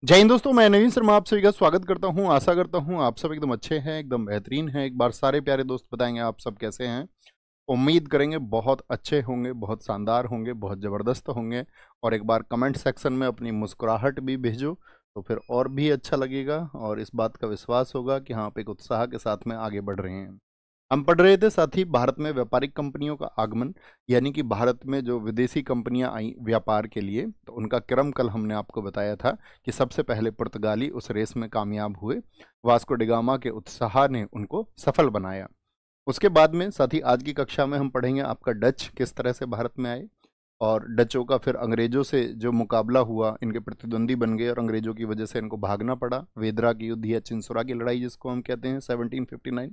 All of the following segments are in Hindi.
जय हिंद दोस्तों, मैं नवीन शर्मा आप सभी का स्वागत करता हूं। आशा करता हूं आप सब एकदम अच्छे हैं, एकदम बेहतरीन हैं। एक बार सारे प्यारे दोस्त बताएंगे आप सब कैसे हैं। उम्मीद करेंगे बहुत अच्छे होंगे, बहुत शानदार होंगे, बहुत ज़बरदस्त होंगे। और एक बार कमेंट सेक्शन में अपनी मुस्कुराहट भी भेजो तो फिर और भी अच्छा लगेगा और इस बात का विश्वास होगा कि हाँ, आप एक उत्साह के साथ में आगे बढ़ रहे हैं। हम पढ़ रहे थे साथ ही भारत में व्यापारिक कंपनियों का आगमन, यानी कि भारत में जो विदेशी कंपनियां आई व्यापार के लिए, तो उनका क्रम कल हमने आपको बताया था कि सबसे पहले पुर्तगाली उस रेस में कामयाब हुए। वास्को डिगामा के उत्साह ने उनको सफल बनाया। उसके बाद में साथ ही आज की कक्षा में हम पढ़ेंगे आपका डच किस तरह से भारत में आए, और डचों का फिर अंग्रेजों से जो मुकाबला हुआ, इनके प्रतिद्वंदी बन गए और अंग्रेजों की वजह से इनको भागना पड़ा। वेदरा की युद्ध या चिंसोरा की लड़ाई जिसको हम कहते हैं 1759।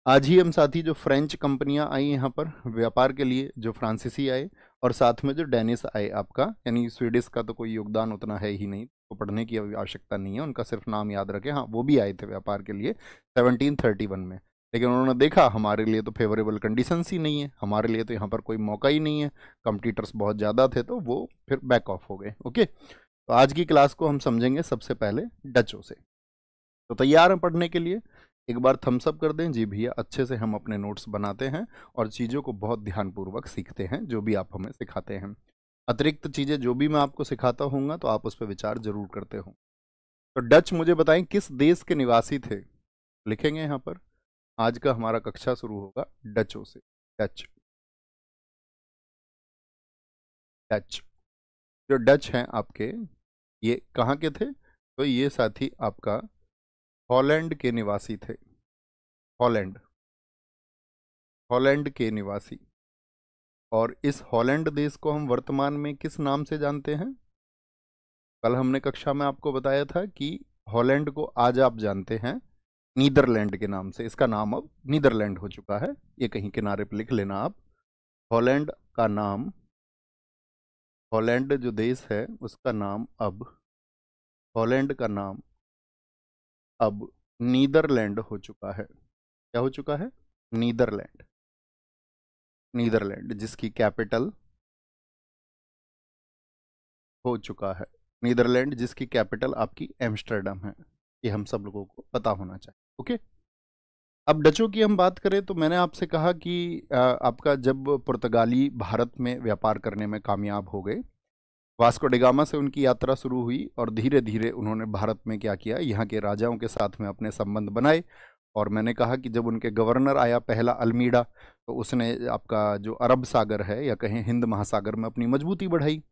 आज ही हम साथ ही जो फ्रेंच कंपनियां आई यहाँ पर व्यापार के लिए, जो फ्रांसीसी आए, और साथ में जो डेनिस आए आपका, यानी स्वीडिश का तो कोई योगदान उतना है ही नहीं, तो पढ़ने की अभी आवश्यकता नहीं है, उनका सिर्फ नाम याद रखें। हाँ, वो भी आए थे व्यापार के लिए 1731 में। लेकिन उन्होंने देखा हमारे लिए तो फेवरेबल कंडीशंस ही नहीं है, हमारे लिए तो यहाँ पर कोई मौका ही नहीं है, कंपटीटर्स बहुत ज़्यादा थे, तो वो फिर बैक ऑफ हो गए। ओके, तो आज की क्लास को हम समझेंगे सबसे पहले डचों से। तो तैयार हैं पढ़ने के लिए? एक बार थम्स अप कर दें जी भैया। अच्छे से हम अपने नोट्स बनाते हैं और चीज़ों को बहुत ध्यानपूर्वक सीखते हैं जो भी आप हमें सिखाते हैं। अतिरिक्त चीज़ें जो भी मैं आपको सिखाता हूँगा तो आप उस पर विचार जरूर करते हो। तो डच मुझे बताएं किस देश के निवासी थे? लिखेंगे यहाँ पर। आज का हमारा कक्षा शुरू होगा डचों से। डच। डच। जो डच हैं आपके, ये कहाँ के थे? तो ये साथी आपका हॉलैंड के निवासी थे। हॉलैंड। हॉलैंड के निवासी। और इस हॉलैंड देश को हम वर्तमान में किस नाम से जानते हैं? कल हमने कक्षा में आपको बताया था कि हॉलैंड को आज आप जानते हैं नीदरलैंड के नाम से। इसका नाम अब नीदरलैंड हो चुका है। ये कहीं किनारे पर लिख लेना आप। हॉलैंड का नाम, हॉलैंड जो देश है उसका नाम अब, हॉलैंड का नाम अब नीदरलैंड हो चुका है। क्या हो चुका है? नीदरलैंड। नीदरलैंड जिसकी कैपिटल हो चुका है। नीदरलैंड जिसकी कैपिटल आपकी एम्स्टर्डम है। ये हम सब लोगों को पता होना चाहिए। ओके, अब डचों की हम बात करें तो मैंने आपसे कहा कि आपका जब पुर्तगाली भारत में व्यापार करने में कामयाब हो गए, वास्को डिगामा से उनकी यात्रा शुरू हुई और धीरे धीरे उन्होंने भारत में क्या किया, यहाँ के राजाओं के साथ में अपने संबंध बनाए। और मैंने कहा कि जब उनके गवर्नर आया पहला अल्मीडा, तो उसने आपका जो अरब सागर है या कहें हिंद महासागर में अपनी मजबूती बढ़ाई।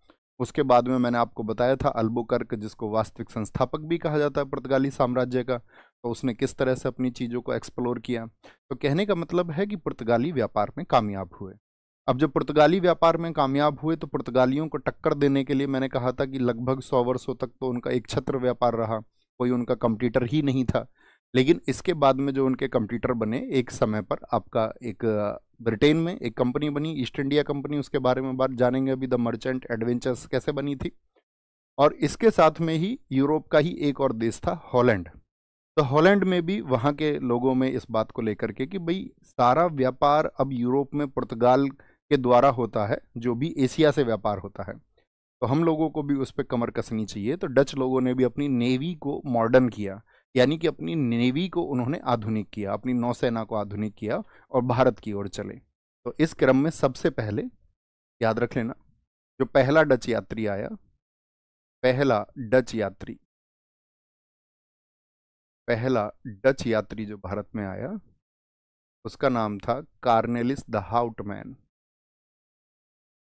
उसके बाद में मैंने आपको बताया था अल्बुकर्क, जिसको वास्तविक संस्थापक भी कहा जाता है पुर्तगाली साम्राज्य का, तो उसने किस तरह से अपनी चीज़ों को एक्सप्लोर किया। तो कहने का मतलब है कि पुर्तगाली व्यापार में कामयाब हुए। अब जब पुर्तगाली व्यापार में कामयाब हुए तो पुर्तगालियों को टक्कर देने के लिए मैंने कहा था कि लगभग 100 वर्षों तक तो उनका एक छत्र व्यापार रहा, कोई उनका कंपटीटर ही नहीं था। लेकिन इसके बाद में जो उनके कंपटीटर बने, एक समय पर आपका एक ब्रिटेन में एक कंपनी बनी, ईस्ट इंडिया कंपनी। उसके बारे में बात जानेंगे अभी, द मर्चेंट एडवेंचर्स कैसे बनी थी। और इसके साथ में ही यूरोप का ही एक और देश था हॉलैंड। तो हॉलैंड में भी वहाँ के लोगों में इस बात को लेकर के कि भाई सारा व्यापार अब यूरोप में पुर्तगाल के द्वारा होता है, जो भी एशिया से व्यापार होता है, तो हम लोगों को भी उस पर कमर कसनी चाहिए। तो डच लोगों ने भी अपनी नेवी को मॉडर्न किया, यानी कि अपनी नेवी को उन्होंने आधुनिक किया, अपनी नौसेना को आधुनिक किया और भारत की ओर चले। तो इस क्रम में सबसे पहले याद रख लेना, जो पहला डच यात्री आया, पहला डच यात्री, पहला डच यात्री जो भारत में आया, उसका नाम था कार्नेलिस द हाउटमैन।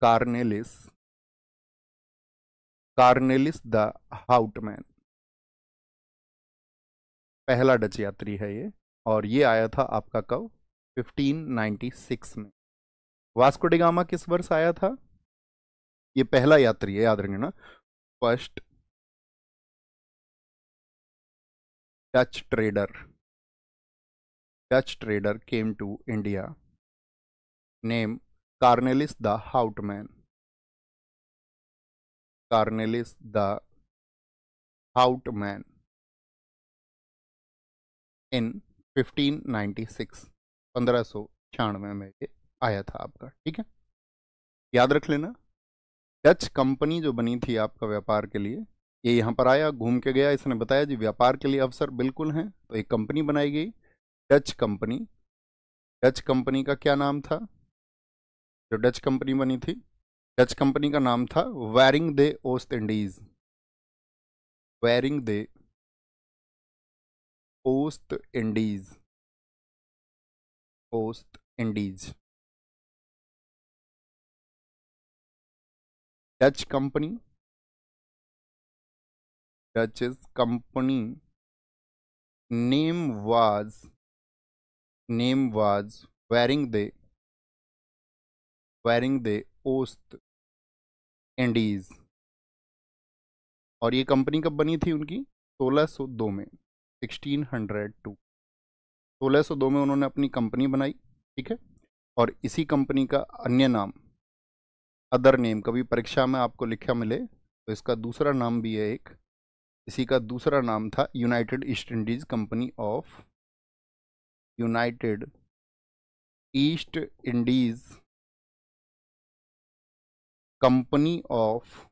कार्नेलिस, कार्नेलिस द हाउटमैन पहला डच यात्री है ये। और ये आया था आपका कब? 1596 में। वास्को डिगामा किस वर्ष आया था? ये पहला यात्री है, याद रखना। First Dutch trader, Dutch trader came to India, name Cornelis de Houtman, Cornelis de Houtman in 1596, 1596 में ये आया था आपका। ठीक है, याद रख लेना। डच कंपनी जो बनी थी आपका व्यापार के लिए, ये यहाँ पर आया, घूम के गया, इसने बताया जी व्यापार के लिए अवसर बिल्कुल हैं। तो एक कंपनी बनाई गई, डच कंपनी। डच कंपनी का क्या नाम था? जो डच कंपनी बनी थी, डच कंपनी का नाम था Vereenigde Oost Indies. Vereenigde Oost Indies. Oost Indies. Dutch company, Dutch company name was Vereenigde Oost Indies. और ये कंपनी कब बनी थी उनकी? 1602 में, 1602। 1602 में उन्होंने अपनी कंपनी बनाई, ठीक है। और इसी कंपनी का अन्य नाम, अदर नेम, कभी परीक्षा में आपको लिखा मिले तो इसका दूसरा नाम भी है एक, इसी का दूसरा नाम था United east Indies company of, United east Indies company of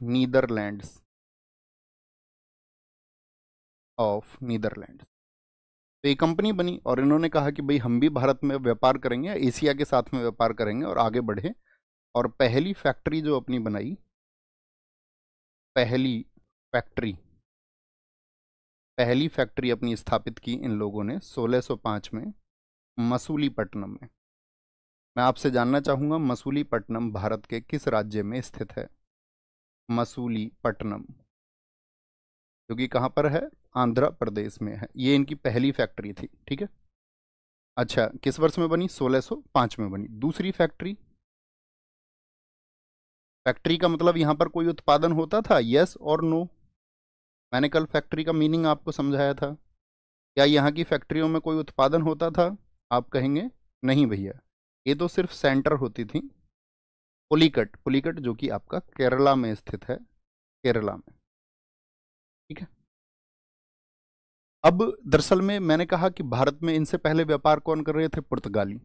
Netherlands, तो ये कंपनी बनी और इन्होंने कहा कि भाई हम भी भारत में व्यापार करेंगे, एशिया के साथ में व्यापार करेंगे और आगे बढ़े। और पहली फैक्ट्री जो अपनी बनाई, पहली फैक्ट्री अपनी स्थापित की इन लोगों ने 1605 में मसूलीपट्टनम में। मैं आपसे जानना चाहूंगा मसूलीपट्टनम भारत के किस राज्य में स्थित है? मसूलीपट्टनम जो कि कहाँ पर है? आंध्र प्रदेश में है। ये इनकी पहली फैक्ट्री थी, ठीक है। अच्छा, किस वर्ष में बनी? 1605 में बनी। दूसरी फैक्ट्री का मतलब यहाँ पर कोई उत्पादन होता था, यस और नो? मैंने कल फैक्ट्री का मीनिंग आपको समझाया था। क्या यहाँ की फैक्ट्रियों में कोई उत्पादन होता था? आप कहेंगे नहीं भैया, ये तो सिर्फ सेंटर होती थी। पुलिकट जो कि आपका केरला में स्थित है, केरला में, ठीक है। अब दरअसल में मैंने कहा कि भारत में इनसे पहले व्यापार कौन कर रहे थे? पुर्तगाली।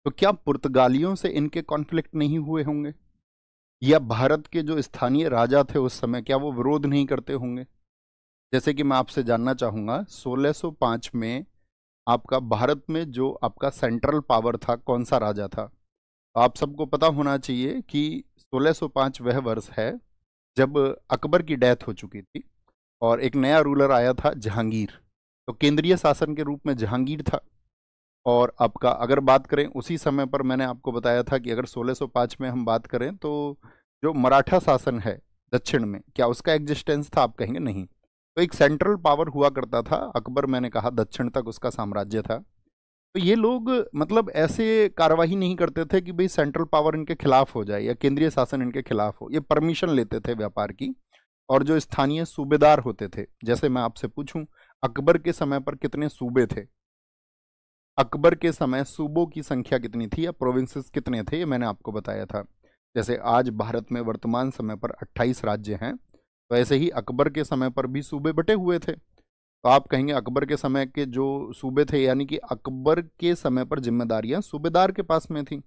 तो क्या पुर्तगालियों से इनके कॉन्फ्लिक्ट नहीं हुए होंगे? या भारत के जो स्थानीय राजा थे उस समय, क्या वो विरोध नहीं करते होंगे? जैसे कि मैं आपसे जानना चाहूंगा 1605 में आपका भारत में जो आपका सेंट्रल पावर था, कौन सा राजा था? आप सबको पता होना चाहिए कि 1605 वह वर्ष है जब अकबर की डेथ हो चुकी थी और एक नया रूलर आया था, जहांगीर। तो केंद्रीय शासन के रूप में जहांगीर था। और आपका अगर बात करें उसी समय पर, मैंने आपको बताया था कि अगर 1605 में हम बात करें तो जो मराठा शासन है दक्षिण में, क्या उसका एग्जिस्टेंस था? आप कहेंगे नहीं। तो एक सेंट्रल पावर हुआ करता था अकबर, मैंने कहा दक्षिण तक उसका साम्राज्य था। तो ये लोग मतलब ऐसे कार्रवाई नहीं करते थे कि भाई सेंट्रल पावर इनके खिलाफ हो जाए या केंद्रीय शासन इनके खिलाफ हो। ये परमिशन लेते थे व्यापार की। और जो स्थानीय सूबेदार होते थे, जैसे मैं आपसे पूछूं अकबर के समय पर कितने सूबे थे? अकबर के समय सूबों की संख्या कितनी थी या प्रोविंसेस कितने थे? ये मैंने आपको बताया था। जैसे आज भारत में वर्तमान समय पर 28 राज्य हैं, तो ऐसे ही अकबर के समय पर भी सूबे बटे हुए थे। तो आप कहेंगे अकबर के समय के जो सूबे थे, यानी कि अकबर के समय पर जिम्मेदारियां सूबेदार के पास में थी।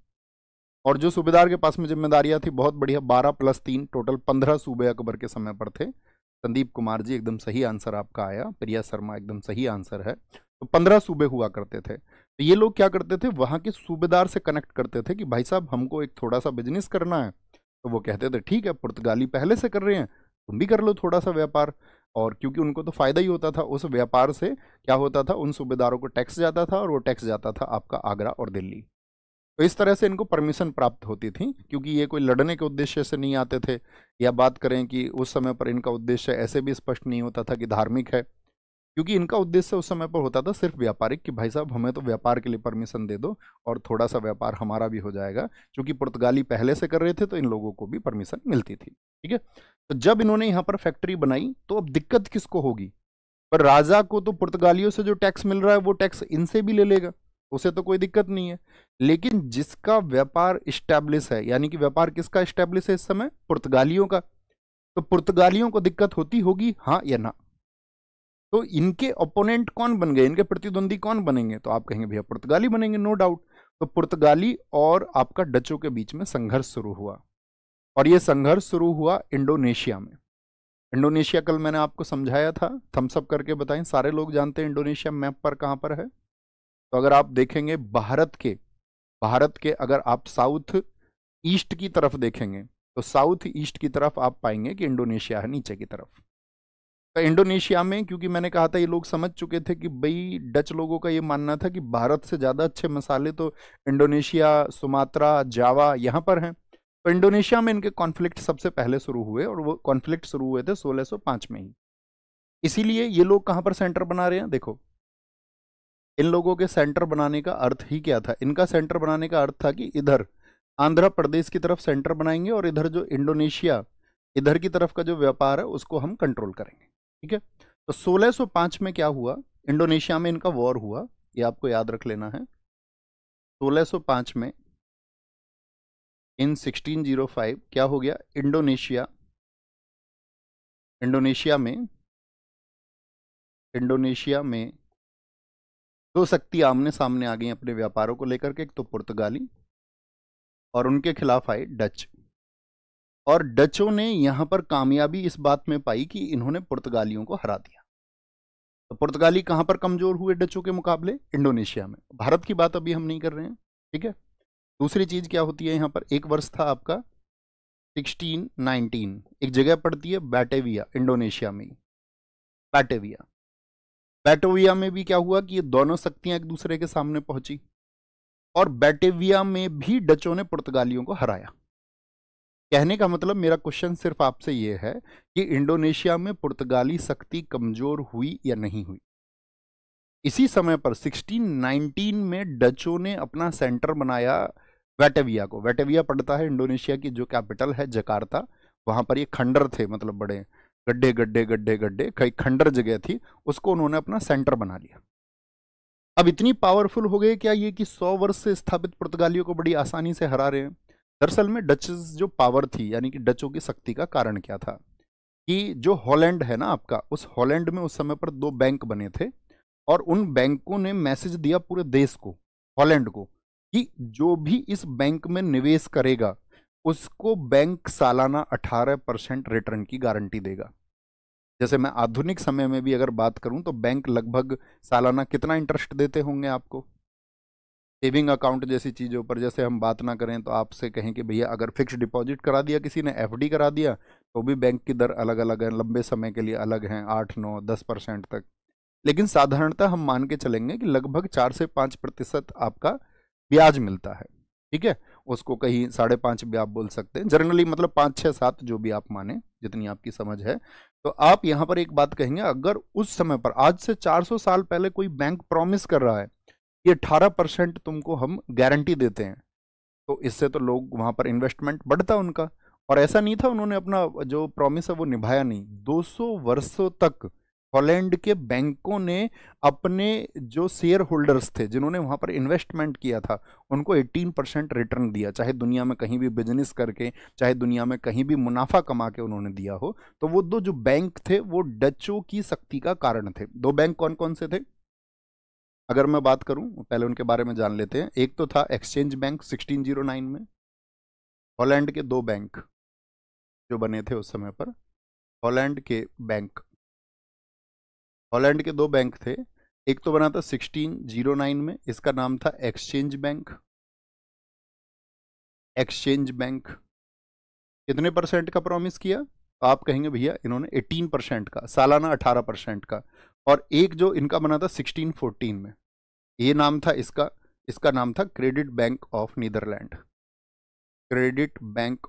और जो सूबेदार के पास में जिम्मेदारियां थी, बहुत बढ़िया, 12 + 3 टोटल 15 सूबे अकबर के समय पर थे। संदीप कुमार जी एकदम सही आंसर आपका आया, प्रिया शर्मा एकदम सही आंसर है। तो 15 सूबे हुआ करते थे। तो ये लोग क्या करते थे, वहां के सूबेदार से कनेक्ट करते थे कि भाई साहब हमको एक थोड़ा सा बिजनेस करना है। तो वो कहते थे ठीक है, पुर्तगाली पहले से कर रहे हैं, तुम भी कर लो थोड़ा सा व्यापार। और क्योंकि उनको तो फायदा ही होता था उस व्यापार से, क्या होता था, उन सूबेदारों को टैक्स जाता था और वो टैक्स जाता था आपका आगरा और दिल्ली। तो इस तरह से इनको परमिशन प्राप्त होती थी, क्योंकि ये कोई लड़ने के उद्देश्य से नहीं आते थे। या बात करें कि उस समय पर इनका उद्देश्य ऐसे भी स्पष्ट नहीं होता था कि धार्मिक है, क्योंकि इनका उद्देश्य उस समय पर होता था सिर्फ व्यापारिक, कि भाई साहब हमें तो व्यापार के लिए परमिशन दे दो और थोड़ा सा व्यापार हमारा भी हो जाएगा। क्योंकि पुर्तगाली पहले से कर रहे थे तो इन लोगों को भी परमिशन मिलती थी, ठीक है। तो जब इन्होंने यहाँ पर फैक्ट्री बनाई तो अब दिक्कत किसको होगी? पर राजा को तो पुर्तगालियों से जो टैक्स मिल रहा है वो टैक्स इनसे भी ले लेगा, उसे तो कोई दिक्कत नहीं है। लेकिन जिसका व्यापार इस्टेब्लिश है, यानी कि व्यापार किसका इस्टेब्लिश है इस समय? पुर्तगालियों का। तो पुर्तगालियों को दिक्कत होती होगी, हाँ या ना? तो इनके ओपोनेंट कौन बन गए, इनके प्रतिद्वंदी कौन बनेंगे? तो आप कहेंगे भैया पुर्तगाली बनेंगे, नो डाउट। तो पुर्तगाली और आपका डचों के बीच में संघर्ष शुरू हुआ। और ये संघर्ष शुरू हुआ इंडोनेशिया में। इंडोनेशिया कल मैंने आपको समझाया था, थम्स अप करके बताएं, सारे लोग जानते हैं इंडोनेशिया मैप पर कहाँ पर है। तो अगर आप देखेंगे भारत के अगर आप साउथ ईस्ट की तरफ देखेंगे तो साउथ ईस्ट की तरफ आप पाएंगे कि इंडोनेशिया है नीचे की तरफ। तो इंडोनेशिया में, क्योंकि मैंने कहा था ये लोग समझ चुके थे कि भाई डच लोगों का ये मानना था कि भारत से ज़्यादा अच्छे मसाले तो इंडोनेशिया, सुमात्रा, जावा यहाँ पर हैं। तो इंडोनेशिया में इनके कॉन्फ्लिक्ट सबसे पहले शुरू हुए और वो कॉन्फ्लिक्ट शुरू हुए थे 1605 में ही। इसीलिए ये लोग कहाँ पर सेंटर बना रहे हैं, देखो इन लोगों के सेंटर बनाने का अर्थ ही क्या था। इनका सेंटर बनाने का अर्थ था कि इधर आंध्र प्रदेश की तरफ सेंटर बनाएंगे और इधर जो इंडोनेशिया इधर की तरफ का जो व्यापार है उसको हम कंट्रोल करेंगे। ठीक है, तो 1605 में क्या हुआ, इंडोनेशिया में इनका वॉर हुआ, ये आपको याद रख लेना है। 1605 में इन 1605 क्या हो गया, इंडोनेशिया में दो शक्ति आमने सामने आ गई अपने व्यापारों को लेकर के। एक तो पुर्तगाली और उनके खिलाफ आए डच। और डचों ने यहां पर कामयाबी इस बात में पाई कि इन्होंने पुर्तगालियों को हरा दिया। तो पुर्तगाली कहां पर कमजोर हुए डचों के मुकाबले, इंडोनेशिया में। भारत की बात अभी हम नहीं कर रहे हैं, ठीक है। दूसरी चीज क्या होती है, यहां पर एक वर्ष था आपका 1619, एक जगह पड़ती है बैटेविया, इंडोनेशिया में। बैटेविया में भी क्या हुआ कि ये दोनों शक्तियां एक दूसरे के सामने पहुंची और बैटेविया में भी डचों ने पुर्तगालियों को हराया। कहने का मतलब, मेरा क्वेश्चन सिर्फ आपसे ये है कि इंडोनेशिया में पुर्तगाली शक्ति कमजोर हुई या नहीं हुई। इसी समय पर 1619 में डचों ने अपना सेंटर बनाया बैटेविया को। बैटेविया पड़ता है इंडोनेशिया की जो कैपिटल है जकार्ता, वहां पर ये खंडर थे, मतलब बड़े गड्ढे गड्ढे गड्ढे गड्ढे, कई खंडर जगह थी, उसको उन्होंने अपना सेंटर बना लिया। अब इतनी पावरफुल हो गए क्या ये कि 100 वर्ष से स्थापित पुर्तगालियों को बड़ी आसानी से हरा रहे हैं। दरअसल में डचेस जो पावर थी, यानी कि डचों की शक्ति का कारण क्या था कि जो हॉलैंड है ना आपका, उस हॉलैंड में उस समय पर 2 बैंक बने थे और उन बैंकों ने मैसेज दिया पूरे देश को, हॉलैंड को, कि जो भी इस बैंक में निवेश करेगा उसको बैंक सालाना 18% रिटर्न की गारंटी देगा। जैसे मैं आधुनिक समय में भी अगर बात करूं तो बैंक लगभग सालाना कितना इंटरेस्ट देते होंगे आपको, सेविंग अकाउंट जैसी चीज़ों पर। जैसे हम बात ना करें तो आपसे कहें कि भैया अगर फिक्स डिपॉजिट करा दिया किसी ने, एफडी करा दिया, तो भी बैंक की दर अलग अलग है, लंबे समय के लिए अलग हैं, 8, 9, 10% तक। लेकिन साधारणतः हम मान के चलेंगे कि लगभग 4 से 5% आपका ब्याज मिलता है। ठीक है, उसको कहीं 5.5 भी आप बोल सकते हैं, जनरली मतलब 5, 6, 7 जो भी आप माने, जितनी आपकी समझ है। तो आप यहाँ पर एक बात कहेंगे, अगर उस समय पर आज से 400 साल पहले कोई बैंक प्रॉमिस कर रहा है ये 18% तुमको हम गारंटी देते हैं, तो इससे तो लोग वहां पर इन्वेस्टमेंट बढ़ता उनका। और ऐसा नहीं था उन्होंने अपना जो प्रॉमिस है वो निभाया नहीं। 200 वर्षों तक हॉलैंड के बैंकों ने अपने जो शेयर होल्डर्स थे, जिन्होंने वहां पर इन्वेस्टमेंट किया था, उनको 18% रिटर्न दिया, चाहे दुनिया में कहीं भी बिजनेस करके, चाहे दुनिया में कहीं भी मुनाफा कमा के उन्होंने दिया हो। तो वो 2 जो बैंक थे वो डचों की शक्ति का कारण थे। 2 बैंक कौन कौन से थे अगर मैं बात करूं, पहले उनके बारे में जान लेते हैं। एक तो था एक्सचेंज बैंक 1609 में, हॉलैंड के 2 बैंक जो बने थे उस समय पर, हॉलैंड के 2 बैंक थे। एक तो बना था 1609 में, इसका नाम था एक्सचेंज बैंक। कितने परसेंट का प्रॉमिस किया, तो आप कहेंगे भैया इन्होंने 18% का, सालाना 18% का। और एक जो इनका बना था 1614 में, ये नाम था इसका नाम था credit bank of Netherlands. Credit bank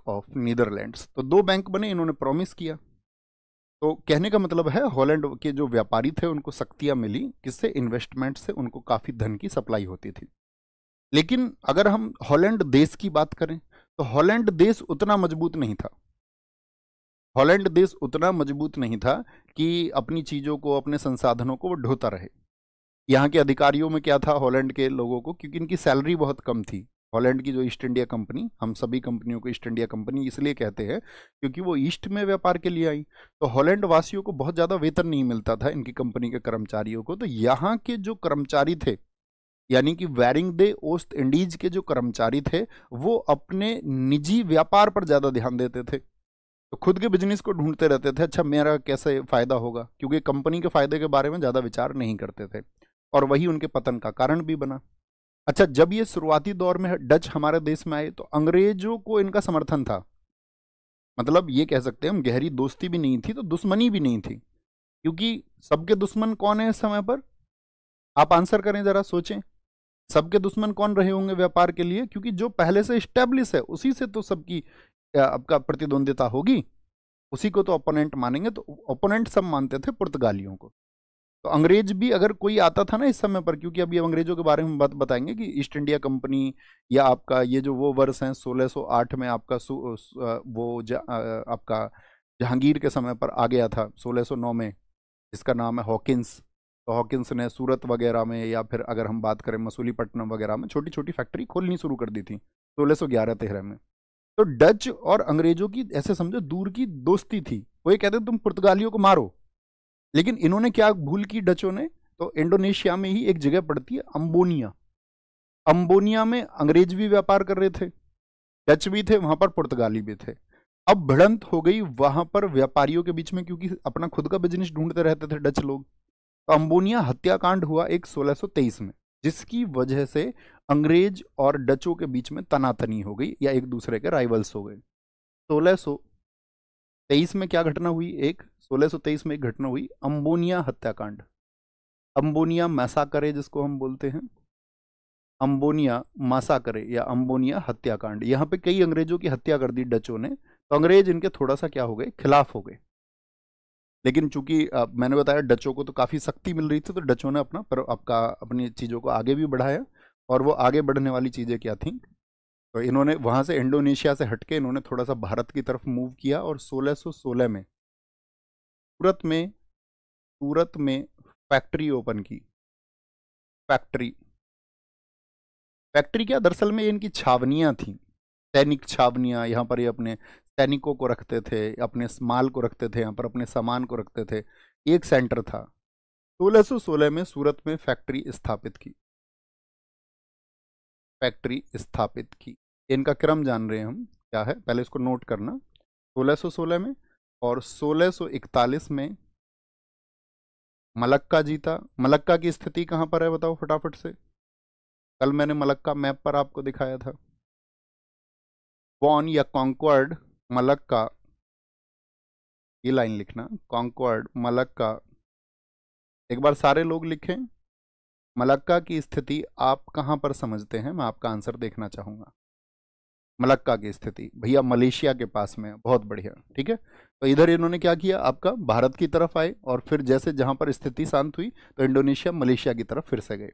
of Netherlands. तो 2 बैंक बने, इन्होंने प्रॉमिस किया। तो कहने का मतलब है हॉलैंड के जो व्यापारी थे उनको शक्तियां मिली, किससे, इन्वेस्टमेंट से उनको काफी धन की सप्लाई होती थी। लेकिन अगर हम हॉलैंड देश की बात करें तो हॉलैंड देश उतना मजबूत नहीं था कि अपनी चीजों को, अपने संसाधनों को वो ढोता रहे। यहाँ के अधिकारियों में क्या था हॉलैंड के लोगों को, क्योंकि इनकी सैलरी बहुत कम थी, हॉलैंड की जो ईस्ट इंडिया कंपनी, हम सभी कंपनियों को ईस्ट इंडिया कंपनी इसलिए कहते हैं क्योंकि वो ईस्ट में व्यापार के लिए आई। तो हॉलैंड वासियों को बहुत ज़्यादा वेतन नहीं मिलता था इनकी कंपनी के कर्मचारियों को, तो यहाँ के जो कर्मचारी थे, यानी कि वेरिंग दे ओस्ट इंडीज के जो कर्मचारी थे, वो अपने निजी व्यापार पर ज़्यादा ध्यान देते थे। तो खुद के बिजनेस को ढूंढते रहते थे, अच्छा मेरा कैसे फायदा होगा, क्योंकि कंपनी के फायदे के बारे में ज़्यादा विचार नहीं करते थे, और वही उनके पतन का कारण भी बना। अच्छा, जब ये शुरुआती दौर में डच हमारे देश में आए तो अंग्रेजों को इनका समर्थन था, मतलब ये कह सकते हैं हम गहरी दोस्ती भी नहीं थी तो दुश्मनी भी नहीं थी, क्योंकि सबके दुश्मन कौन है इस समय पर, आप आंसर करें जरा, सोचें। सबके दुश्मन कौन रहे होंगे व्यापार के लिए, क्योंकि जो पहले से स्टेब्लिश है उसी से तो सबकी आपका प्रतिद्वंदिता होगी, उसी को तो ओपोनेंट मानेंगे। तो ओपोनेंट सब मानते थे पुर्तगालियों को। तो अंग्रेज भी अगर कोई आता था ना इस समय पर, क्योंकि अभी अंग्रेजों के बारे में बात बताएंगे कि ईस्ट इंडिया कंपनी या आपका ये जो वो वर्ष हैं 1608 में आपका आपका जहांगीर के समय पर आ गया था 1609 में, जिसका नाम है हॉकिंस। तो हॉकिंस ने सूरत वगैरह में, या फिर अगर हम बात करें मसूलीपट्टनम वगैरह में, छोटी छोटी फैक्ट्री खोलनी शुरू कर दी थी 1611-13 में। तो डच और अंग्रेजों की ऐसे समझो दूर की दोस्ती थी, वो ये कहते तुम पुर्तगालियों को मारो। लेकिन इन्होंने क्या भूल की डचों ने, तो इंडोनेशिया में ही एक जगह पड़ती है अम्बोनिया, अम्बोनिया में अंग्रेज भी व्यापार कर रहे थे, डच भी थे वहां पर, पुर्तगाली भी थे। अब भिड़ंत हो गई वहां पर व्यापारियों के बीच में, क्योंकि अपना खुद का बिजनेस ढूंढते रहते थे डच लोग। तो अम्बोनिया हत्याकांड हुआ एक 1623 में, जिसकी वजह से अंग्रेज और डचों के बीच में तनातनी हो गई, या एक दूसरे के राइवल्स हो गए। 1623 में क्या घटना हुई, 1623 में एक घटना हुई, अम्बोनिया हत्याकांड, अम्बोनिया मैसाकरे जिसको हम बोलते हैं, अम्बोनिया मासाकरे या अम्बोनिया हत्याकांड। यहाँ पे कई अंग्रेजों की हत्या कर दी डचों ने, तो अंग्रेज इनके थोड़ा सा क्या हो गए, खिलाफ हो गए। लेकिन चूंकि मैंने बताया डचों को तो काफ़ी शक्ति मिल रही थी, तो डचों ने अपनी चीज़ों को आगे भी बढ़ाया। और वो आगे बढ़ने वाली चीज़ें क्या थी, तो इन्होंने वहाँ से इंडोनेशिया से हटके इन्होंने थोड़ा सा भारत की तरफ मूव किया, और 1616 में सूरत में फैक्ट्री ओपन की। फैक्ट्री फैक्ट्री क्या, दरअसल में ये इनकी छावनियाँ थी, सैनिक छावनियाँ। यहाँ पर ये अपने सैनिकों को रखते थे, अपने माल को रखते थे, यहाँ पर अपने सामान को रखते थे, एक सेंटर था। 1616 में सूरत में फैक्ट्री स्थापित की। इनका क्रम जान रहे हैं हम क्या है, पहले इसको नोट करना। 1616 में, और 1641 में मलक्का जीता। मलक्का की स्थिति कहाँ पर है बताओ फटाफट से, कल मैंने मलक्का मैप पर आपको दिखाया था। वॉन या कॉन्क्वर्ड मलक्का, ये लाइन लिखना, कॉन्क्वर्ड मलक्का। एक बार सारे लोग लिखें, मलक्का की स्थिति आप कहाँ पर समझते हैं, मैं आपका आंसर देखना चाहूँगा। मलक्का की स्थिति भैया मलेशिया के पास में है, बहुत बढ़िया, ठीक है। तो इधर इन्होंने क्या किया, आपका भारत की तरफ आए, और फिर जैसे जहाँ पर स्थिति शांत हुई तो इंडोनेशिया मलेशिया की तरफ फिर से गए।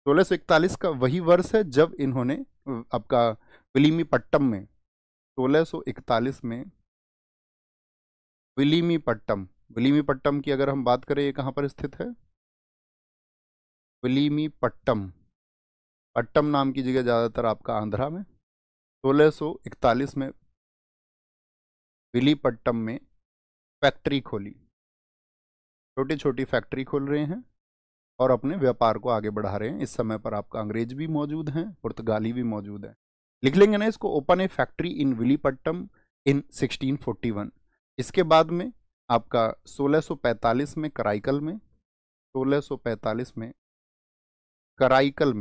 1641 का वही वर्ष है जब इन्होंने आपका विलीमीपट्टम में, 1641 में विलीमीपट्टम की अगर हम बात करें, ये कहाँ पर स्थित है, विलीमीपट्टम, पट्टम नाम की जगह ज़्यादातर आपका आंध्रा में। 1641 में विलीपट्टम में फैक्ट्री खोली, छोटी छोटी फैक्ट्री खोल रहे हैं और अपने व्यापार को आगे बढ़ा रहे हैं। इस समय पर आपका अंग्रेज भी मौजूद हैं, पुर्तगाली भी मौजूद है। लिख लेंगे ना इसको, ओपन ए फैक्ट्री इन विलीपट्टम इन 1641। इसके बाद में आपका 1645 में कराईकल में, 1645 में कराईकल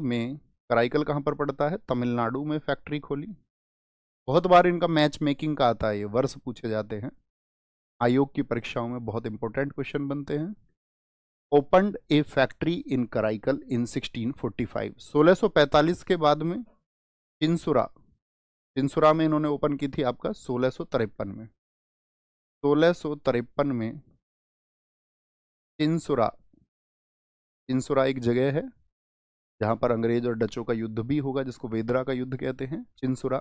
में, कराईकल कहाँ पर पड़ता है, तमिलनाडु में फैक्ट्री खोली। बहुत बार इनका मैच मेकिंग का आता है, ये वर्ष पूछे जाते हैं आयोग की परीक्षाओं में, बहुत इंपॉर्टेंट क्वेश्चन बनते हैं। Opened a factory in Karaikal in 1645। 1645 के बाद में चिंसुरा में इन्होंने ओपन की थी आपका 1653 में। 1653 में चिंसुरा एक जगह है जहाँ पर अंग्रेज और डचों का युद्ध भी होगा, जिसको वेदरा का युद्ध कहते हैं। चिंसुरा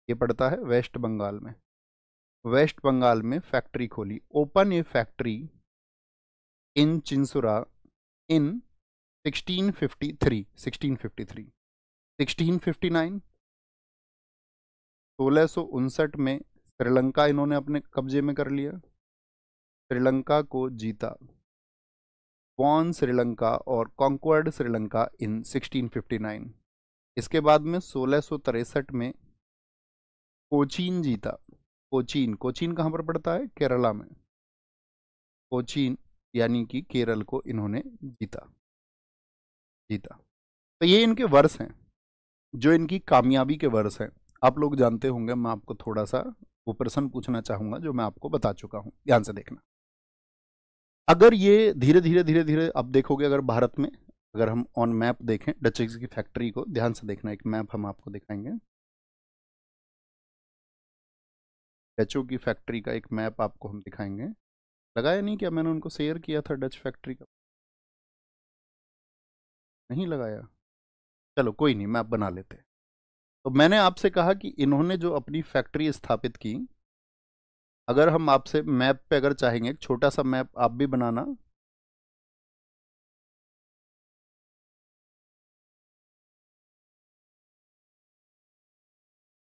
ये पड़ता है वेस्ट बंगाल में। वेस्ट बंगाल में फैक्ट्री खोली, ओपन ए फैक्ट्री इन चिंसुरा इन 1653, 1653, 1659, 1659 में श्रीलंका इन्होंने अपने कब्जे में कर लिया, श्रीलंका को जीता, वॉन श्रीलंका और कॉन्क्वर्ड श्रीलंका इन 1659। इसके बाद में 1663 में कोचीन जीता, कोचीन, कोचीन कहाँ पर पड़ता है? केरला में, कोचीन यानी कि केरल को इन्होंने जीता, जीता। तो ये इनके वर्ष हैं, जो इनकी कामयाबी के वर्ष हैं। आप लोग जानते होंगे, मैं आपको थोड़ा सा वो प्रश्न पूछना चाहूंगा जो मैं आपको बता चुका हूं, ध्यान से देखना। अगर ये धीरे धीरे धीरे धीरे अब देखोगे, अगर भारत में अगर हम ऑन मैप देखें डचेस की फैक्ट्री को, ध्यान से देखना, एक मैप हम आपको दिखाएंगे, डचों की फैक्ट्री का एक मैप आपको हम दिखाएंगे। लगाया नहीं क्या? मैंने उनको शेयर किया था डच फैक्ट्री का, नहीं लगाया? चलो कोई नहीं, मैप बना लेते। तो मैंने आपसे कहा कि इन्होंने जो अपनी फैक्ट्री स्थापित की, अगर हम आपसे मैप पे अगर चाहेंगे, एक छोटा सा मैप आप भी बनाना,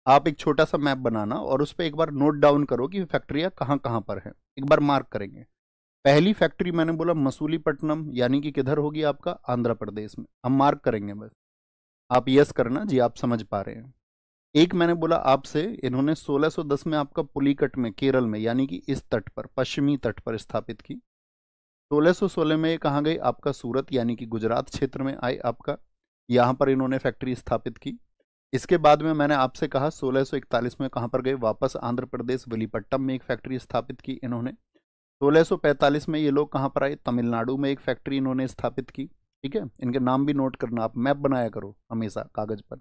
आप एक छोटा सा मैप बनाना और उस पर एक बार नोट डाउन करो कि फैक्ट्रियाँ कहाँ कहाँ पर हैं, एक बार मार्क करेंगे। पहली फैक्ट्री मैंने बोला मसूलीपट्टनम, यानी कि किधर होगी? आपका आंध्र प्रदेश में। हम मार्क करेंगे बस, आप यस करना जी, आप समझ पा रहे हैं। एक मैंने बोला आपसे, इन्होंने 1610 में आपका पुलिकट में, केरल में, यानी कि इस तट पर, पश्चिमी तट पर स्थापित की। 1616 में कहाँ गए? आपका सूरत, यानी कि गुजरात क्षेत्र में आए आपका, यहाँ पर इन्होंने फैक्ट्री स्थापित की। इसके बाद में मैंने आपसे कहा 1641 में कहाँ पर गए? वापस आंध्र प्रदेश, विलीपट्टम में एक फैक्ट्री स्थापित की इन्होंने। 1645 में ये लोग कहाँ पर आए? तमिलनाडु में एक फैक्ट्री इन्होंने स्थापित की। ठीक है, इनके नाम भी नोट करना, आप मैप बनाया करो हमेशा कागज पर।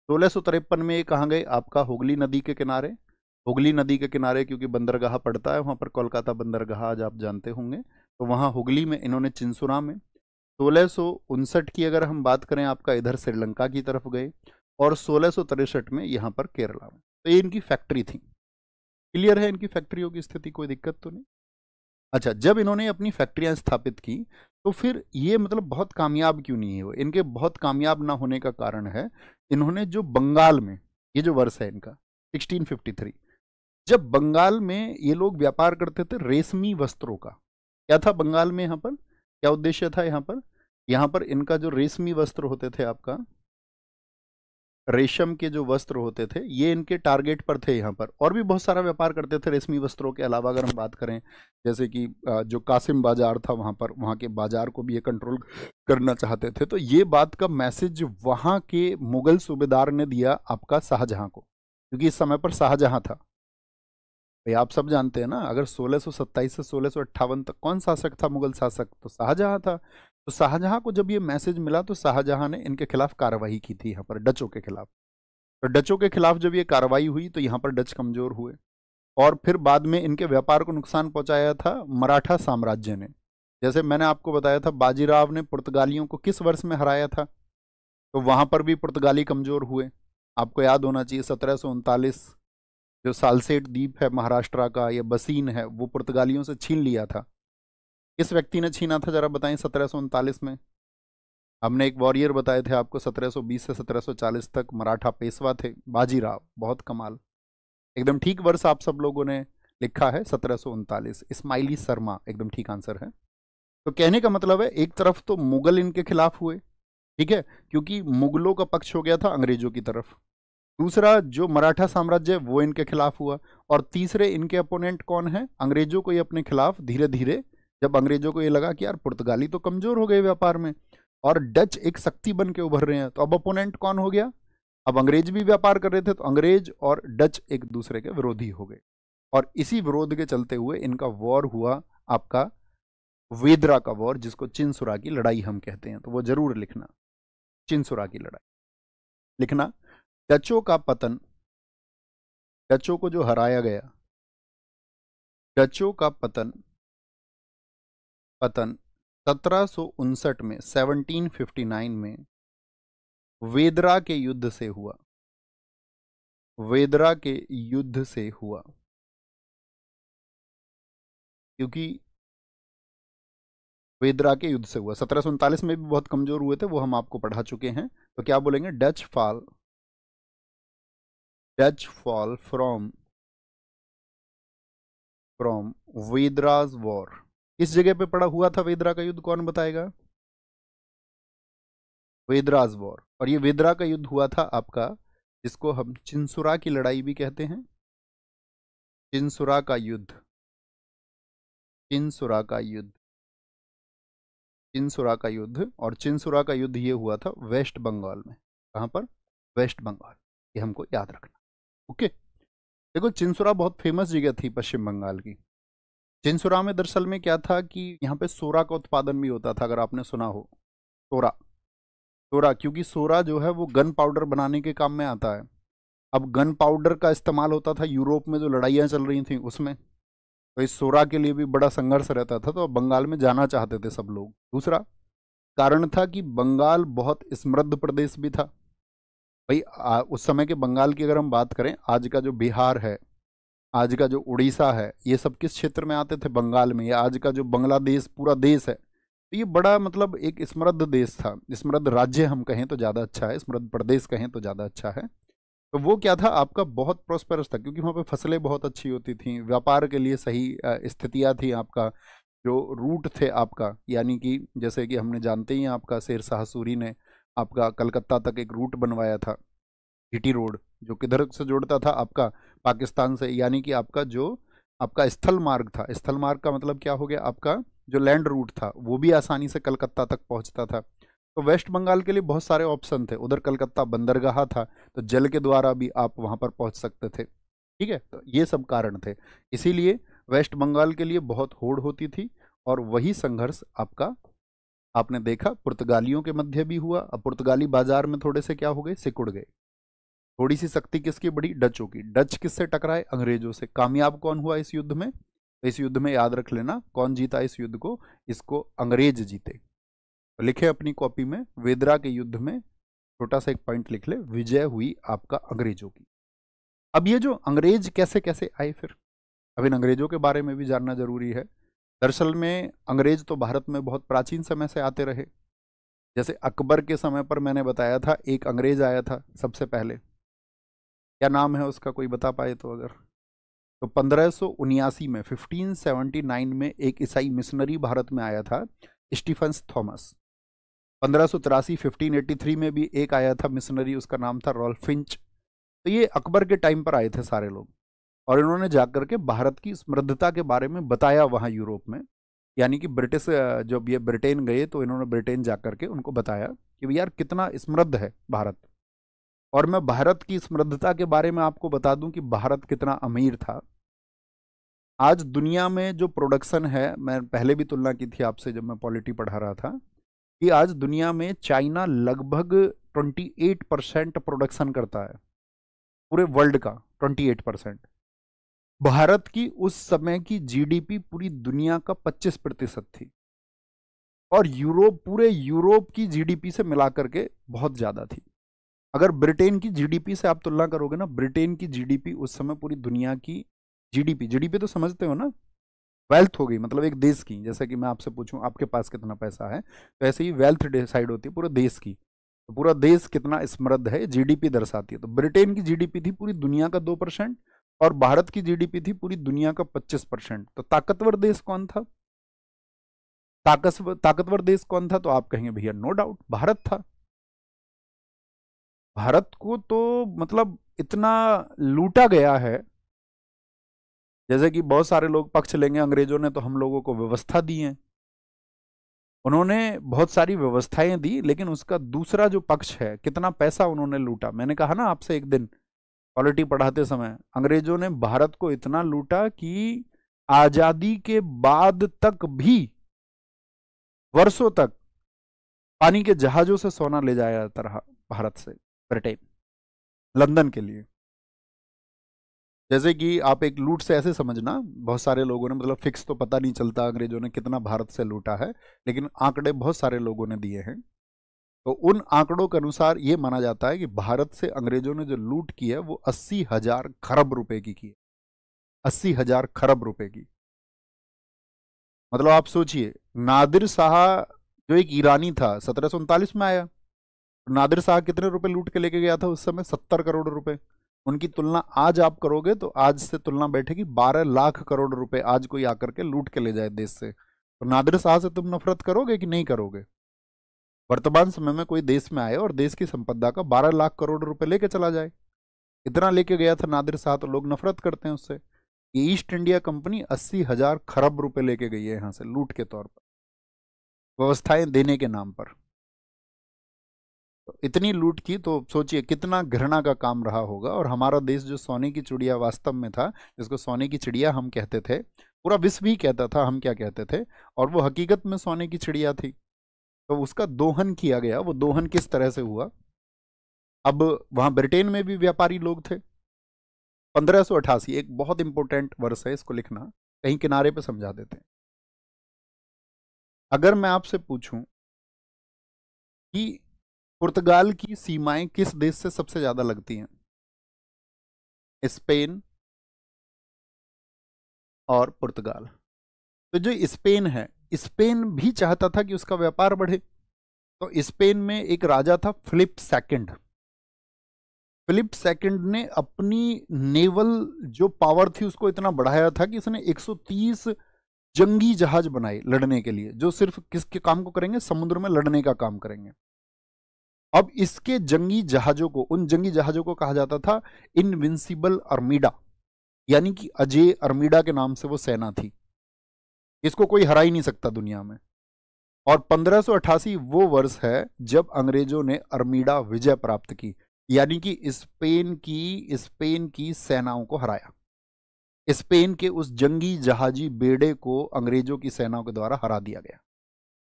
1653 में ये कहाँ गए? आपका हुगली नदी के किनारे, हुगली नदी के किनारे, क्योंकि बंदरगाह पड़ता है वहाँ पर, कोलकाता बंदरगाह आज आप जानते होंगे, तो वहाँ हुगली में इन्होंने, चिंसुरा में। 1659 की अगर हम बात करें, आपका इधर श्रीलंका की तरफ गए, और 1663 में यहाँ पर केरला में। तो ये इनकी फैक्ट्री थी। क्लियर है इनकी फैक्ट्रियों की स्थिति? कोई दिक्कत तो नहीं? अच्छा, जब इन्होंने अपनी फैक्ट्रियां स्थापित की, तो फिर ये मतलब बहुत कामयाब क्यों नहीं हुए? इनके बहुत कामयाब ना होने का कारण है, इन्होंने जो बंगाल में, ये जो वर्ष है इनका 1653, जब बंगाल में ये लोग व्यापार करते थे रेशमी वस्त्रों का। क्या था बंगाल में? यहाँ पर क्या उद्देश्य था? यहाँ पर इनका जो रेशमी वस्त्र होते थे, आपका रेशम के जो वस्त्र होते थे, ये इनके टारगेट पर थे। यहाँ पर और भी बहुत सारा व्यापार करते थे रेशमी वस्त्रों के अलावा। अगर हम बात करें, जैसे कि जो कासिम बाजार था वहाँ पर, वहाँ के बाजार को भी ये कंट्रोल करना चाहते थे। तो ये बात का मैसेज वहाँ के मुगल सूबेदार ने दिया आपका शाहजहां को, क्योंकि इस समय पर शाहजहां था। भाई आप सब जानते हैं ना, अगर 1627 से 1658 तक कौन शासक था? मुगल शासक, तो शाहजहां था। तो शाहजहां को जब ये मैसेज मिला, तो शाहजहां ने इनके खिलाफ कार्रवाई की थी, यहाँ पर डचों के खिलाफ। तो डचों के खिलाफ जब ये कार्रवाई हुई, तो यहाँ पर डच कमजोर हुए, और फिर बाद में इनके व्यापार को नुकसान पहुंचाया था मराठा साम्राज्य ने। जैसे मैंने आपको बताया था, बाजीराव ने पुर्तगालियों को किस वर्ष में हराया था? तो वहां पर भी पुर्तगाली कमजोर हुए। आपको याद होना चाहिए 1739, जो सालसेट द्वीप है महाराष्ट्र का, या बसीन है, वो पुर्तगालियों से छीन लिया था। किस व्यक्ति ने छीना था, जरा बताएं? 1739 में हमने एक वॉरियर बताए थे आपको, 1720 से 1740 तक मराठा पेशवा थे, बाजीराव। बहुत कमाल, एकदम ठीक वर्ष आप सब लोगों ने लिखा है, 1739। इस्माइली शर्मा एकदम ठीक आंसर है। तो कहने का मतलब है, एक तरफ तो मुगल इनके खिलाफ हुए, ठीक है, क्योंकि मुगलों का पक्ष हो गया था अंग्रेजों की तरफ। दूसरा जो मराठा साम्राज्य है वो इनके खिलाफ हुआ, और तीसरे इनके अपोनेंट कौन है? अंग्रेजों को ये अपने खिलाफ धीरे धीरे, जब अंग्रेजों को ये लगा कि यार पुर्तगाली तो कमजोर हो गए व्यापार में, और डच एक शक्ति बन के उभर रहे हैं, तो अब अपोनेंट कौन हो गया? अब अंग्रेज भी व्यापार कर रहे थे, तो अंग्रेज और डच एक दूसरे के विरोधी हो गए, और इसी विरोध के चलते हुए इनका वॉर हुआ, आपका वेदरा का वॉर, जिसको चिनसुरा की लड़ाई हम कहते हैं। तो वो जरूर लिखना, चिनसुरा की लड़ाई लिखना। डचों का पतन, डचों को जो हराया गया, डचों का पतन, पतन 1759 में, 1759 में वेदरा के युद्ध से हुआ, वेदरा के युद्ध से हुआ। क्योंकि वेदरा के युद्ध से हुआ। 1739 में भी बहुत कमजोर हुए थे, वो हम आपको पढ़ा चुके हैं। तो क्या बोलेंगे, Dutch fall from Vedraj war. किस जगह पे पड़ा हुआ था वेदरा का युद्ध, कौन बताएगा? वेदराज वॉर। और ये वेदरा का युद्ध हुआ था आपका, जिसको हम चिंसुरा की लड़ाई भी कहते हैं। चिंसुरा का युद्ध, चिंसुरा का युद्ध, चिंसुरा का युद्ध। और चिंसुरा का युद्ध ये हुआ था वेस्ट बंगाल में। कहाँ पर? वेस्ट बंगाल। ये हमको याद रखना। ओके। देखो, चिंसुरा बहुत फेमस जगह थी पश्चिम बंगाल की। चिंसुरा में दरअसल में क्या था कि यहाँ पे सोरा का उत्पादन भी होता था, अगर आपने सुना हो। सोरा, सोरा, क्योंकि सोरा जो है वो गन पाउडर बनाने के काम में आता है। अब गन पाउडर का इस्तेमाल होता था यूरोप में जो लड़ाइयाँ चल रही थी उसमें, तो इस सोरा के लिए भी बड़ा संघर्ष रहता था, तो बंगाल में जाना चाहते थे सब लोग। दूसरा कारण था कि बंगाल बहुत समृद्ध प्रदेश भी था भाई। उस समय के बंगाल की अगर हम बात करें, आज का जो बिहार है, आज का जो उड़ीसा है, ये सब किस क्षेत्र में आते थे? बंगाल में। या आज का जो बांग्लादेश पूरा देश है, तो ये बड़ा मतलब एक समृद्ध देश था। समृद्ध राज्य हम कहें तो ज़्यादा अच्छा है, समृद्ध प्रदेश कहें तो ज़्यादा अच्छा है। तो वो क्या था आपका, बहुत प्रोस्पेरस था, क्योंकि वहाँ पे फसलें बहुत अच्छी होती थी, व्यापार के लिए सही स्थितियाँ थी। आपका जो रूट थे आपका, यानी कि जैसे कि हमने जानते ही हैं, आपका शेर शाह सूरी ने आपका कलकत्ता तक एक रूट बनवाया था, जीटी रोड, जो किधर से जोड़ता था आपका पाकिस्तान से। यानी कि आपका जो आपका स्थल मार्ग था, स्थल मार्ग का मतलब क्या हो गया, आपका जो लैंड रूट था वो भी आसानी से कलकत्ता तक पहुंचता था। तो वेस्ट बंगाल के लिए बहुत सारे ऑप्शन थे। उधर कलकत्ता बंदरगाह था, तो जल के द्वारा भी आप वहां पर पहुंच सकते थे। ठीक है, तो ये सब कारण थे। इसीलिए वेस्ट बंगाल के लिए बहुत होड़ होती थी। और वही संघर्ष आपका आपने देखा पुर्तगालियों के मध्य भी हुआ। अब पुर्तगाली बाजार में थोड़े से क्या हो गए, सिकुड़ गए। थोड़ी सी शक्ति किसकी बढ़ी, डचों की। डच किससे टकराए, अंग्रेजों से। कामयाब कौन हुआ इस युद्ध में? तो इस युद्ध में याद रख लेना कौन जीता इस युद्ध को, इसको अंग्रेज जीते। तो लिखे अपनी कॉपी में, वेदरा के युद्ध में छोटा सा एक पॉइंट लिख ले, विजय हुई आपका अंग्रेजों की। अब ये जो अंग्रेज कैसे कैसे आए फिर, अब इन अंग्रेजों के बारे में भी जानना जरूरी है। दरअसल में अंग्रेज तो भारत में बहुत प्राचीन समय से आते रहे। जैसे अकबर के समय पर मैंने बताया था, एक अंग्रेज आया था सबसे पहले। क्या नाम है उसका, कोई बता पाए तो? अगर तो 1579 में, 1579 में एक ईसाई मिशनरी भारत में आया था, स्टीफन्स थॉमस। 1583 1583 में भी एक आया था मिशनरी, उसका नाम था रॉल्फ फिंच। तो ये अकबर के टाइम पर आए थे सारे लोग, और इन्होंने जाकर के भारत की समृद्धता के बारे में बताया वहाँ यूरोप में। यानी कि ब्रिटिश, जब ये ब्रिटेन गए तो इन्होंने ब्रिटेन जाकर के उनको बताया कि भाई यार कितना समृद्ध है भारत। और मैं भारत की समृद्धता के बारे में आपको बता दूं कि भारत कितना अमीर था। आज दुनिया में जो प्रोडक्शन है, मैं पहले भी तुलना की थी आपसे जब मैं पॉलिटी पढ़ा रहा था, कि आज दुनिया में चाइना लगभग 28% प्रोडक्शन करता है पूरे वर्ल्ड का, 28%। भारत की उस समय की जीडीपी पूरी दुनिया का 25% थी, और यूरोप, पूरे यूरोप की जीडीपी से मिला करके बहुत ज्यादा थी। अगर ब्रिटेन की जीडीपी से आप तुलना करोगे ना, ब्रिटेन की जीडीपी उस समय पूरी दुनिया की जीडीपी, जीडीपी तो समझते हो ना, वेल्थ हो गई, मतलब एक देश की। जैसे कि मैं आपसे पूछूं आपके पास कितना पैसा है, तो ऐसे ही वेल्थ डिसाइड होती है पूरे देश की। तो पूरा देश कितना समृद्ध है, जीडीपी दर्शाती है। तो ब्रिटेन की जीडीपी थी पूरी दुनिया का 2%, और भारत की जीडीपी थी पूरी दुनिया का 25%। तो ताकतवर देश कौन था, ताकतवर देश कौन था? तो आप कहेंगे भैया नो डाउट भारत था। भारत को तो मतलब इतना लूटा गया है। जैसे कि बहुत सारे लोग पक्ष लेंगे, अंग्रेजों ने तो हम लोगों को व्यवस्था दी है, उन्होंने बहुत सारी व्यवस्थाएं दी, लेकिन उसका दूसरा जो पक्ष है, कितना पैसा उन्होंने लूटा। मैंने कहा ना आपसे एक दिन पॉलिटी पढ़ाते समय, अंग्रेजों ने भारत को इतना लूटा कि आजादी के बाद तक भी वर्षों तक पानी के जहाजों से सोना ले जाया जाता रहा भारत से ब्रिटेन, लंदन के लिए। जैसे कि आप एक लूट से ऐसे समझना, बहुत सारे लोगों ने, मतलब फिक्स तो पता नहीं चलता अंग्रेजों ने कितना भारत से लूटा है, लेकिन आंकड़े बहुत सारे लोगों ने दिए हैं। तो उन आंकड़ों के अनुसार ये माना जाता है कि भारत से अंग्रेजों ने जो लूट की है वो 80,000 खरब रुपए की है। 80,000 खरब रुपए की। मतलब आप सोचिए, नादिर शाह जो एक ईरानी था 1739 में आया, नादिर शाह कितने रुपए लूट के लेके गया था उस समय? 70 करोड़ रुपए। उनकी तुलना आज आप करोगे तो आज से तुलना बैठेगी 12 लाख करोड़ रुपए आज कोई आकर के लूट के ले जाए देश से, तो नादिर शाह से तुम नफरत करोगे कि नहीं करोगे? वर्तमान समय में कोई देश में आए और देश की संपदा का 12 लाख करोड़ रुपए लेके चला जाए, इतना लेके गया था नादिर शाह, तो लोग नफरत करते हैं उससे। ये ईस्ट इंडिया कंपनी 80,000 खरब रुपए लेके गई है यहाँ से लूट के तौर पर, व्यवस्थाएं देने के नाम पर। तो इतनी लूट की, तो सोचिए कितना घृणा का काम रहा होगा। और हमारा देश जो सोने की चिड़िया वास्तव में था, जिसको सोने की चिड़िया हम कहते थे, पूरा विश्व ही कहता था, हम क्या कहते थे, और वो हकीकत में सोने की चिड़िया थी, तो उसका दोहन किया गया। वो दोहन किस तरह से हुआ? अब वहां ब्रिटेन में भी व्यापारी लोग थे। 1588 एक बहुत इंपॉर्टेंट वर्ष है, इसको लिखना, कहीं किनारे पे समझा देते हैं। अगर मैं आपसे पूछूं कि पुर्तगाल की सीमाएं किस देश से सबसे ज्यादा लगती हैं? स्पेन और पुर्तगाल। तो जो स्पेन है, स्पेन भी चाहता था कि उसका व्यापार बढ़े, तो स्पेन में एक राजा था फिलिप सेकंड। फिलिप सेकंड ने अपनी नेवल जो पावर थी उसको इतना बढ़ाया था कि उसने 130 जंगी जहाज बनाए लड़ने के लिए, जो सिर्फ किसके काम को करेंगे? समुद्र में लड़ने का काम करेंगे। अब इसके जंगी जहाजों को, उन जंगी जहाजों को कहा जाता था इनविंसिबल अर्मीडा, यानी कि अजय अर्मीडा के नाम से वो सेना थी, इसको कोई हरा ही नहीं सकता दुनिया में। और 1588 वो वर्ष है जब अंग्रेजों ने अर्मीडा विजय प्राप्त की, यानी कि स्पेन की सेनाओं को हराया। स्पेन के उस जंगी जहाजी बेड़े को अंग्रेजों की सेनाओं के द्वारा हरा दिया गया।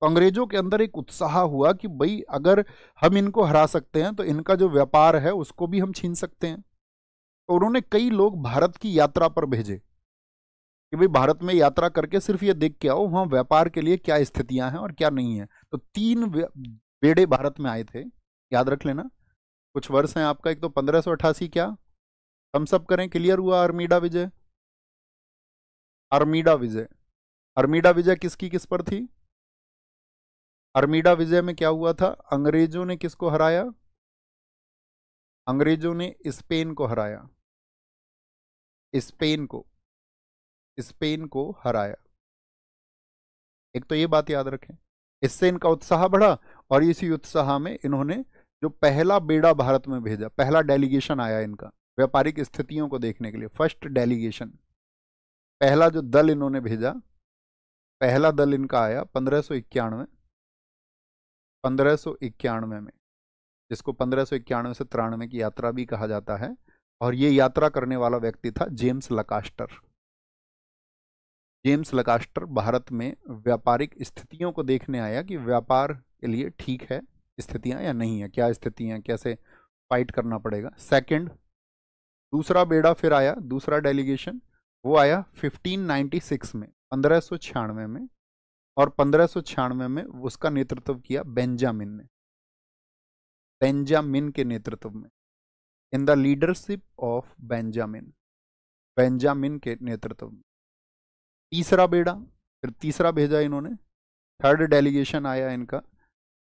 तो अंग्रेजों के अंदर एक उत्साह हुआ कि भाई अगर हम इनको हरा सकते हैं तो इनका जो व्यापार है उसको भी हम छीन सकते हैं। तो उन्होंने कई लोग भारत की यात्रा पर भेजे कि भाई भारत में यात्रा करके सिर्फ ये देख के आओ वहां व्यापार के लिए क्या स्थितियां हैं और क्या नहीं है। तो 3 बेड़े भारत में आए थे, याद रख लेना। कुछ वर्ष हैं आपका, एक तो 1588, क्या हम सब करें, क्लियर हुआ? अर्मीडा विजय, अर्मीडा विजय, अर्मीडा विजय किसकी किस पर थी? अर्मीडा विजय में क्या हुआ था? अंग्रेजों ने किसको हराया? अंग्रेजों ने स्पेन को हराया, स्पेन को हराया। एक तो ये बात याद रखें, इससे इनका उत्साह बढ़ा, और इसी उत्साह में इन्होंने जो पहला बेड़ा भारत में भेजा, पहला डेलीगेशन आया इनका व्यापारिक स्थितियों को देखने के लिए, फर्स्ट डेलीगेशन, पहला जो दल इन्होंने भेजा, पहला दल इनका आया 1591 में, जिसको 1591 से 93 की यात्रा भी कहा जाता है। और ये यात्रा करने वाला व्यक्ति था जेम्स लकास्टर। जेम्स लकास्टर भारत में व्यापारिक स्थितियों को देखने आया कि व्यापार के लिए ठीक है स्थितियां या नहीं है, क्या स्थितियां, कैसे फाइट करना पड़ेगा। सेकंड, दूसरा बेड़ा फिर आया, दूसरा डेलीगेशन, वो आया 1596 में, 1596 में, और 1596 में उसका नेतृत्व किया बेंजामिन ने, बेंजामिन के नेतृत्व में, in the leadership of Benjamin, Benjamin के नेतृत्व में। तीसरा बेड़ा, फिर तीसरा भेजा इन्होंने, थर्ड डेलीगेशन आया इनका,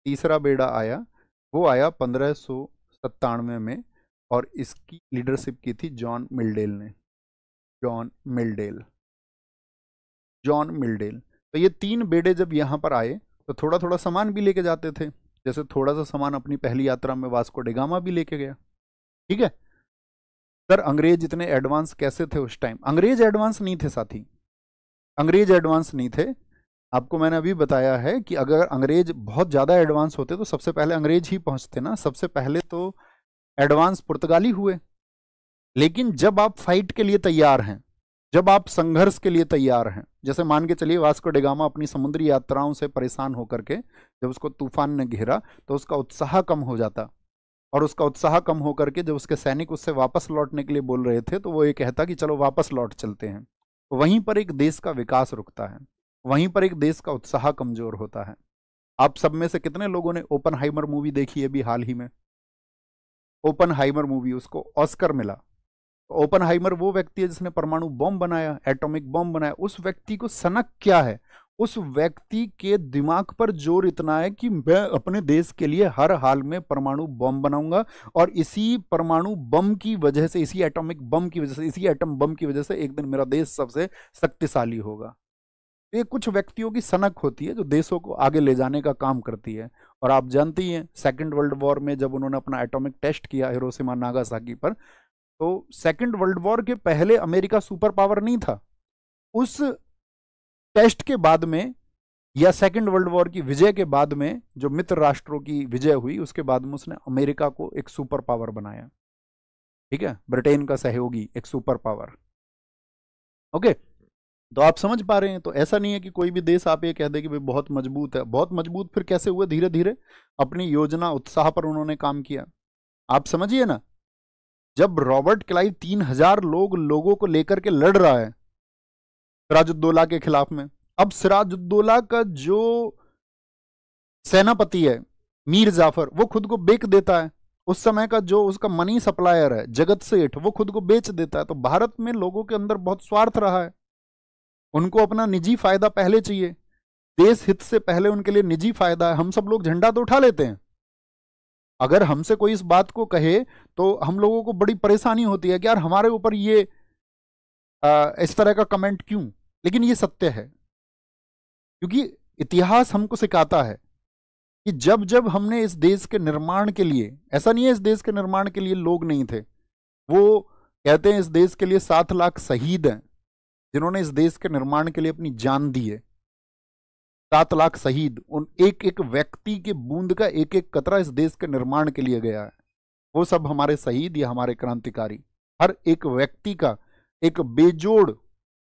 तीसरा बेड़ा आया, वो आया 1597 में, और इसकी लीडरशिप की थी जॉन मिल्डेल ने, जॉन मिल्डेल। तो ये 3 बेड़े जब यहाँ पर आए तो थोड़ा थोड़ा सामान भी लेके जाते थे, जैसे थोड़ा सा सामान अपनी पहली यात्रा में वास्को डिगामा भी लेके गया, ठीक है। सर अंग्रेज इतने एडवांस कैसे थे उस टाइम? अंग्रेज एडवांस नहीं थे साथी, अंग्रेज एडवांस नहीं थे। आपको मैंने अभी बताया है कि अगर अंग्रेज बहुत ज़्यादा एडवांस होते तो सबसे पहले अंग्रेज ही पहुंचते ना, सबसे पहले तो एडवांस पुर्तगाली हुए। लेकिन जब आप फाइट के लिए तैयार हैं, जब आप संघर्ष के लिए तैयार हैं, जैसे मान के चलिए वास्को डिगामा अपनी समुद्री यात्राओं से परेशान होकर के जब उसको तूफान ने घेरा तो उसका उत्साह कम हो जाता, और उसका उत्साह कम होकर के जब उसके सैनिक उससे वापस लौटने के लिए बोल रहे थे तो वो ये कहता कि चलो वापस लौट चलते हैं। वहीं पर एक देश का विकास रुकता है, वहीं पर एक देश का उत्साह कमजोर होता है। आप सब में से कितने लोगों ने ओपनहाइमर मूवी देखी है अभी हाल ही में? ओपनहाइमर मूवी, उसको ऑस्कर मिला। ओपनहाइमर वो व्यक्ति है जिसने परमाणु बॉम्ब बनाया, एटॉमिक बॉम्ब बनाया। उस व्यक्ति को सनक क्या है, उस व्यक्ति के दिमाग पर जोर इतना है कि मैं अपने देश के लिए हर हाल में परमाणु बम बनाऊंगा, और इसी परमाणु बम की वजह से, इसी एटॉमिक बम की वजह से, इसी एटम बम की वजह से एक दिन मेरा देश सबसे शक्तिशाली होगा। ये कुछ व्यक्तियों की सनक होती है जो देशों को आगे ले जाने का काम करती है। और आप जानती हैं सेकेंड वर्ल्ड वॉर में जब उन्होंने अपना एटॉमिक टेस्ट किया हिरोशिमा नागासाकी पर, तो सेकेंड वर्ल्ड वॉर के पहले अमेरिका सुपर पावर नहीं था। उस टेस्ट के बाद में, या सेकेंड वर्ल्ड वॉर की विजय के बाद में, जो मित्र राष्ट्रों की विजय हुई, उसके बाद में उसने अमेरिका को एक सुपर पावर बनाया। ठीक है, ब्रिटेन का सहयोगी एक सुपर पावर। ओके, तो आप समझ पा रहे हैं। तो ऐसा नहीं है कि कोई भी देश आप ये कह दे कि भाई बहुत मजबूत है। बहुत मजबूत फिर कैसे हुए? धीरे धीरे अपनी योजना उत्साह पर उन्होंने काम किया। आप समझिए ना, जब रॉबर्ट क्लाइव 3000 लोगों को लेकर के लड़ रहा है सिराजुद्दौला के खिलाफ में, अब सिराजुद्दौला का जो सेनापति है मीर जाफर, वो खुद को बेच देता है। उस समय का जो उसका मनी सप्लायर है जगत सेठ, वो खुद को बेच देता है। तो भारत में लोगों के अंदर बहुत स्वार्थ रहा है, उनको अपना निजी फायदा पहले चाहिए, देश हित से पहले उनके लिए निजी फायदा है। हम सब लोग झंडा तो उठा लेते हैं, अगर हमसे कोई इस बात को कहे तो हम लोगों को बड़ी परेशानी होती है कि यार हमारे ऊपर ये इस तरह का कमेंट क्यों। लेकिन ये सत्य है, क्योंकि इतिहास हमको सिखाता है कि जब जब हमने इस देश के निर्माण के लिए, ऐसा नहीं है इस देश के निर्माण के लिए लोग नहीं थे, वो कहते हैं इस देश के लिए 7 लाख शहीद हैं जिन्होंने इस देश के निर्माण के लिए अपनी जान दी है। 7 लाख शहीद, उन एक एक व्यक्ति के बूंद का एक एक कतरा इस देश के निर्माण के लिए गया है। वो सब हमारे शहीद या हमारे क्रांतिकारी, हर एक व्यक्ति का एक बेजोड़,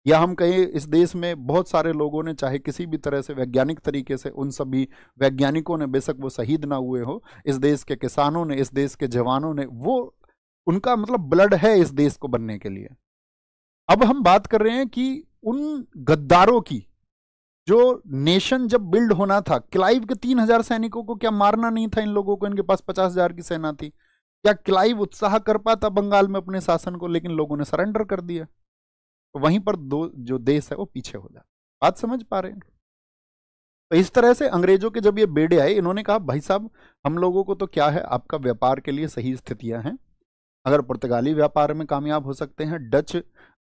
या हम कहें इस देश में बहुत सारे लोगों ने, चाहे किसी भी तरह से वैज्ञानिक तरीके से, उन सभी वैज्ञानिकों ने, बेशक वो शहीद ना हुए हो, इस देश के किसानों ने, इस देश के जवानों ने, वो उनका मतलब ब्लड है इस देश को बनने के लिए। अब हम बात कर रहे हैं कि उन गद्दारों की, जो नेशन जब बिल्ड होना था, क्लाइव के 3000 सैनिकों को क्या मारना नहीं था इन लोगों को? इनके पास 50,000 की सेना थी। क्या क्लाइव उत्साह कर पाता बंगाल में अपने शासन को? लेकिन लोगों ने सरेंडर कर दिया। तो वहीं पर दो जो देश है वो पीछे हो जाता। बात समझ पा रहे हैं? तो इस तरह से अंग्रेजों के जब ये बेड़े आए, इन्होंने कहा भाई साहब हम लोगों को तो क्या है, आपका व्यापार के लिए सही स्थितियां हैं, अगर पुर्तगाली व्यापार में कामयाब हो सकते हैं, डच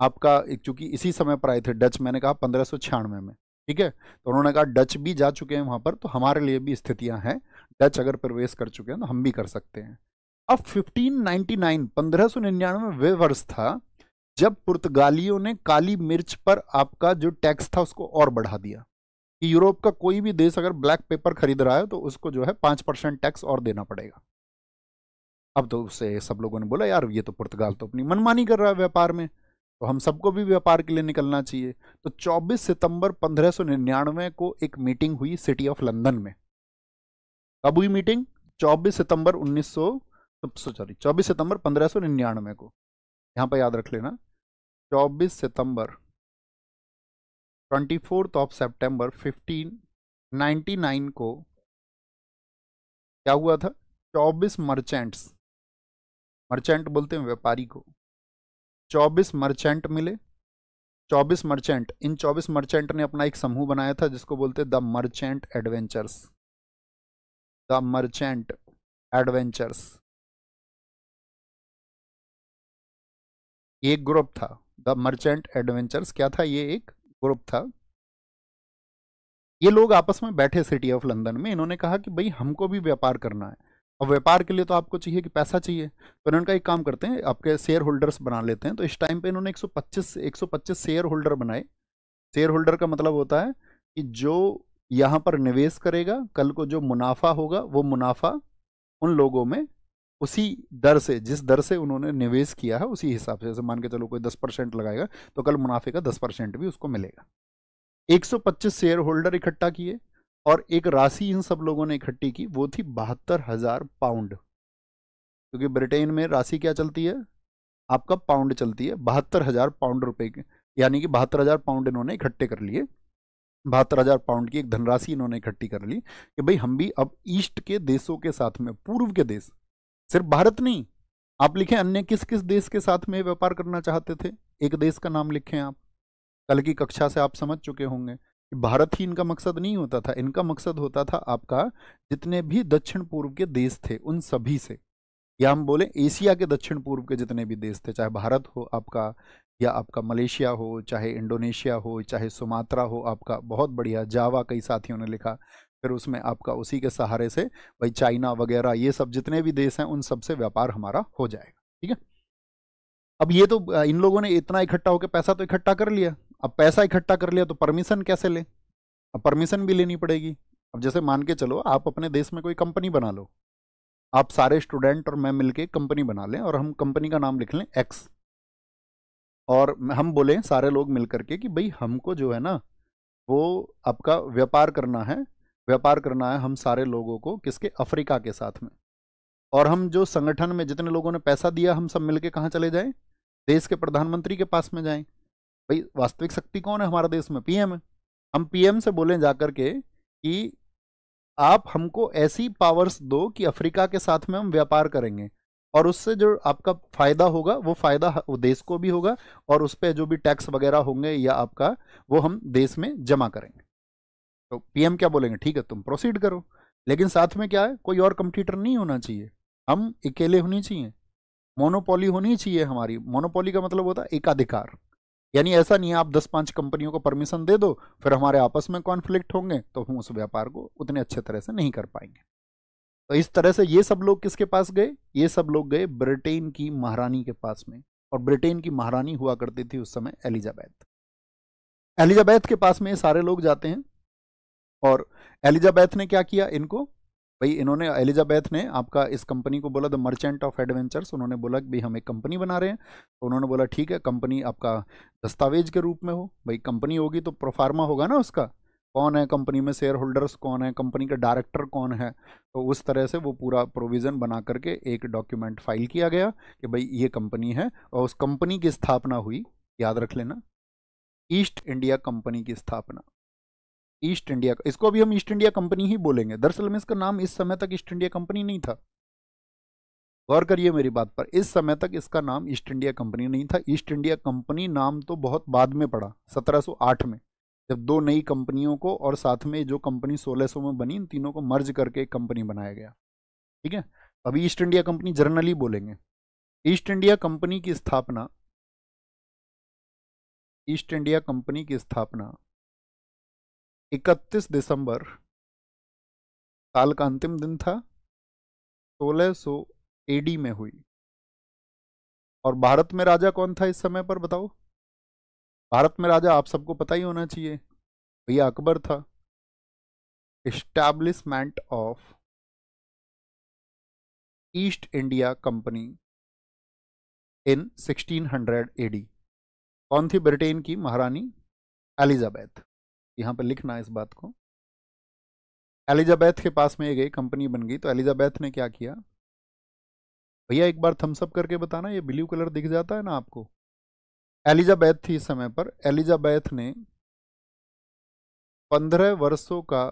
आपका, चूंकि इसी समय पर आए थे डच, मैंने कहा 1596 में, ठीक है, तो उन्होंने कहा डच भी जा चुके हैं वहां पर, तो हमारे लिए भी स्थितियां हैं, डच अगर प्रवेश कर चुके हैं तो हम भी कर सकते हैं। अब 1599 1599 वे वर्ष था जब पुर्तगालियों ने काली मिर्च पर आपका जो टैक्स था उसको और बढ़ा दिया, कि यूरोप का कोई भी देश अगर ब्लैक पेपर खरीद रहा है तो उसको जो है 5% टैक्स और देना पड़ेगा। अब तो उससे सब लोगों ने बोला यार ये तो पुर्तगाल तो अपनी मनमानी कर रहा है व्यापार में, तो हम सबको भी व्यापार के लिए निकलना चाहिए। तो 24 सितंबर 1599 को एक मीटिंग हुई सिटी ऑफ लंदन में। कब हुई मीटिंग? 24 सितंबर 24 सितंबर 1599 को, यहां पर याद रख लेना, 24 सितंबर 24 ऑफ सितंबर 1599 को क्या हुआ था? 24 मर्चेंट्स, मर्चेंट बोलते हैं व्यापारी को, 24 मर्चेंट मिले। 24 मर्चेंट, इन 24 मर्चेंट ने अपना एक समूह बनाया था जिसको बोलते the merchant adventures, the merchant adventures. एक ग्रुप था द मर्चेंट एडवेंचर्स। क्या था? ये एक ग्रुप था। ये लोग आपस में बैठे सिटी ऑफ लंदन में, इन्होंने कहा कि भाई हमको भी व्यापार करना है। अब व्यापार के लिए तो आपको चाहिए कि पैसा चाहिए, तो इन्होंने कहा एक काम करते हैं, आपके शेयर होल्डर्स बना लेते हैं। तो इस टाइम पे इन्होंने 125 शेयर होल्डर बनाए। शेयर होल्डर का मतलब होता है कि जो यहाँ पर निवेश करेगा, कल को जो मुनाफा होगा वो मुनाफा उन लोगों में उसी दर से, जिस दर से उन्होंने निवेश किया है उसी हिसाब से, जैसे मान के चलो कोई 10% लगाएगा तो कल मुनाफे का 10% भी उसको मिलेगा। 125 शेयर होल्डर इकट्ठा किए और एक राशि इन सब लोगों ने इकट्ठी की, वो थी 72,000 पाउंड। क्योंकि ब्रिटेन में राशि क्या चलती है? आपका पाउंड चलती है। 72,000 पाउंड रुपए के, यानी कि 72,000 पाउंड इन्होंने इकट्ठे कर लिए। 72,000 पाउंड की एक धनराशि इन्होंने इकट्ठी कर ली कि भाई हम भी अब ईस्ट के देशों के साथ में, पूर्व के देश, सिर्फ भारत नहीं, आप लिखें अन्य किस किस देश के साथ में व्यापार करना चाहते थे, एक देश का नाम लिखें आप। कल की कक्षा से आप समझ चुके होंगे भारत ही इनका मकसद नहीं होता था, इनका मकसद होता था आपका जितने भी दक्षिण पूर्व के देश थे उन सभी से, या हम बोले एशिया के दक्षिण पूर्व के जितने भी देश थे, चाहे भारत हो आपका, या आपका मलेशिया हो, चाहे इंडोनेशिया हो, चाहे सुमात्रा हो आपका, बहुत बढ़िया, जावा कई साथियों ने लिखा, फिर उसमें आपका उसी के सहारे से भाई चाइना वगैरह ये सब जितने भी देश हैं उन सब से व्यापार हमारा हो जाएगा। ठीक है, अब ये तो इन लोगों ने इतना इकट्ठा होकर पैसा तो इकट्ठा कर लिया, अब पैसा इकट्ठा कर लिया तो परमिशन कैसे ले, अब परमिशन भी लेनी पड़ेगी। अब जैसे मान के चलो आप अपने देश में कोई कंपनी बना लो, आप सारे स्टूडेंट और मैं मिलके कंपनी बना लें और हम कंपनी का नाम लिख लें एक्स, और हम बोले सारे लोग मिल करके कि भाई हमको जो है ना वो आपका व्यापार करना है, व्यापार करना है हम सारे लोगों को, किसके, अफ्रीका के साथ में। और हम जो संगठन में जितने लोगों ने पैसा दिया हम सब मिलके कहाँ चले जाएं, देश के प्रधानमंत्री के पास में जाएं। भाई वास्तविक शक्ति कौन है हमारे देश में, पीएम है। हम पीएम से बोलें जाकर के कि आप हमको ऐसी पावर्स दो कि अफ्रीका के साथ में हम व्यापार करेंगे, और उससे जो आपका फायदा होगा वो फायदा वो देश को भी होगा, और उस पर जो भी टैक्स वगैरह होंगे या आपका वो हम देश में जमा करेंगे। तो पीएम क्या बोलेंगे, ठीक है तुम प्रोसीड करो, लेकिन साथ में क्या है, कोई और कंपटीटर नहीं होना चाहिए, हम अकेले होनी चाहिए, मोनोपोली होनी चाहिए हमारी। मोनोपोली का मतलब होता है एकाधिकार, यानी ऐसा नहीं है आप 10-5 कंपनियों को परमिशन दे दो फिर हमारे आपस में कॉन्फ्लिक्ट होंगे तो हम उस व्यापार को उतने अच्छे तरह से नहीं कर पाएंगे। तो इस तरह से ये सब लोग किसके पास गए, ये सब लोग गए ब्रिटेन की महारानी के पास में, और ब्रिटेन की महारानी हुआ करती थी उस समय एलिजाबेथ। एलिजाबेथ के पास में ये सारे लोग जाते हैं, और एलिजाबेथ ने क्या किया इनको, भाई इन्होंने, एलिजाबेथ ने आपका इस कंपनी को बोला द मर्चेंट ऑफ एडवेंचर्स, उन्होंने बोला कि भाई हम एक कंपनी बना रहे हैं। तो उन्होंने बोला ठीक है, कंपनी आपका दस्तावेज के रूप में हो, भाई कंपनी होगी तो प्रोफार्मा होगा ना उसका, कौन है कंपनी में शेयर होल्डर्स कौन है, कंपनी का डायरेक्टर कौन है। तो उस तरह से वो पूरा प्रोविज़न बना करके एक डॉक्यूमेंट फाइल किया गया कि भाई ये कंपनी है, और उस कंपनी की स्थापना हुई, याद रख लेना, ईस्ट इंडिया कंपनी की स्थापना। ईस्ट इंडिया, इसको भी हम ईस्ट इंडिया कंपनी ही बोलेंगे, दरअसल में इसका नाम इस समय तक ईस्ट इंडिया कंपनी नहीं था, गौर करिए मेरी बात पर, इस समय तक इसका नाम ईस्ट इंडिया कंपनी नहीं था। ईस्ट इंडिया कंपनी नाम तो बहुत बाद में पड़ा, 1708 में, जब दो नई कंपनियों को और साथ में जो कंपनी 1600 में बनी, इन तीनों को मर्ज करके एक कंपनी बनाया गया। ठीक है, अभी ईस्ट इंडिया कंपनी जर्नली बोलेंगे। ईस्ट इंडिया कंपनी की स्थापना, ईस्ट इंडिया कंपनी की स्थापना 31 दिसंबर, साल का अंतिम दिन था, 1600 एडी में हुई। और भारत में राजा कौन था इस समय पर, बताओ। भारत में राजा आप सबको पता ही होना चाहिए, भैया अकबर था। Establishment of East India Company in 1600 AD, कौन थी, ब्रिटेन की महारानी एलिजाबेथ। यहां पर लिखना इस बात को, एलिजाबेथ के पास में गई, कंपनी बन गई। तो एलिजाबेथ ने क्या किया, भैया एक बार थम्स अप करके बताना, ये ब्लू कलर दिख जाता है ना आपको, एलिजाबेथ थी इस समय पर। एलिजाबेथ ने 15 वर्षों का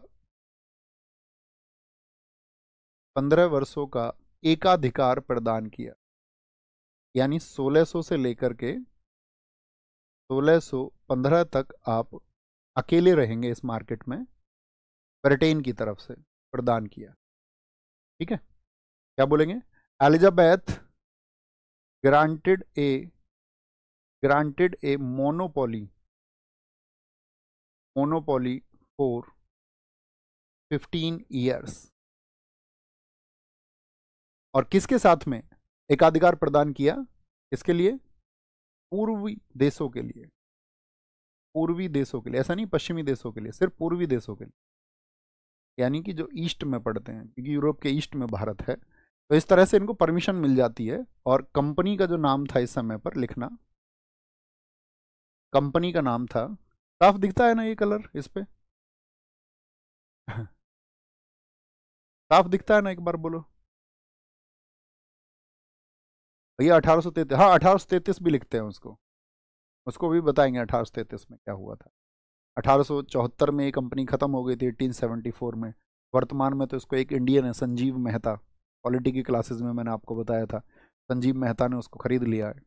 15 वर्षों का एकाधिकार प्रदान किया, यानी 1600 से लेकर के 1615 तक आप अकेले रहेंगे इस मार्केट में, ब्रिटेन की तरफ से प्रदान किया। ठीक है, क्या बोलेंगे, Elizabeth granted a monopoly for 15 years. और किसके साथ में एकाधिकार प्रदान किया, किसके लिए, पूर्वी देशों के लिए, पूर्वी देशों के लिए, ऐसा नहीं पश्चिमी देशों के लिए, सिर्फ पूर्वी देशों के लिए, यानी कि जो ईस्ट में पड़ते हैं, क्योंकि यूरोप के ईस्ट में भारत है। तो इस तरह से इनको परमिशन मिल जाती है। और कंपनी का जो नाम था इस समय पर लिखना, कंपनी का नाम था, साफ दिखता है ना ये कलर इस पे साफ दिखता है ना, एक बार बोलो भैया। 1833, हाँ 1833 भी लिखते हैं उसको, उसको भी बताएंगे 1833 में क्या हुआ था। 1874 में ये कंपनी खत्म हो गई थी, 1874 में। वर्तमान में तो इसको एक इंडियन है, संजीव मेहता, पॉलिटी की क्लासेस में मैंने आपको बताया था, संजीव मेहता ने उसको खरीद लिया है।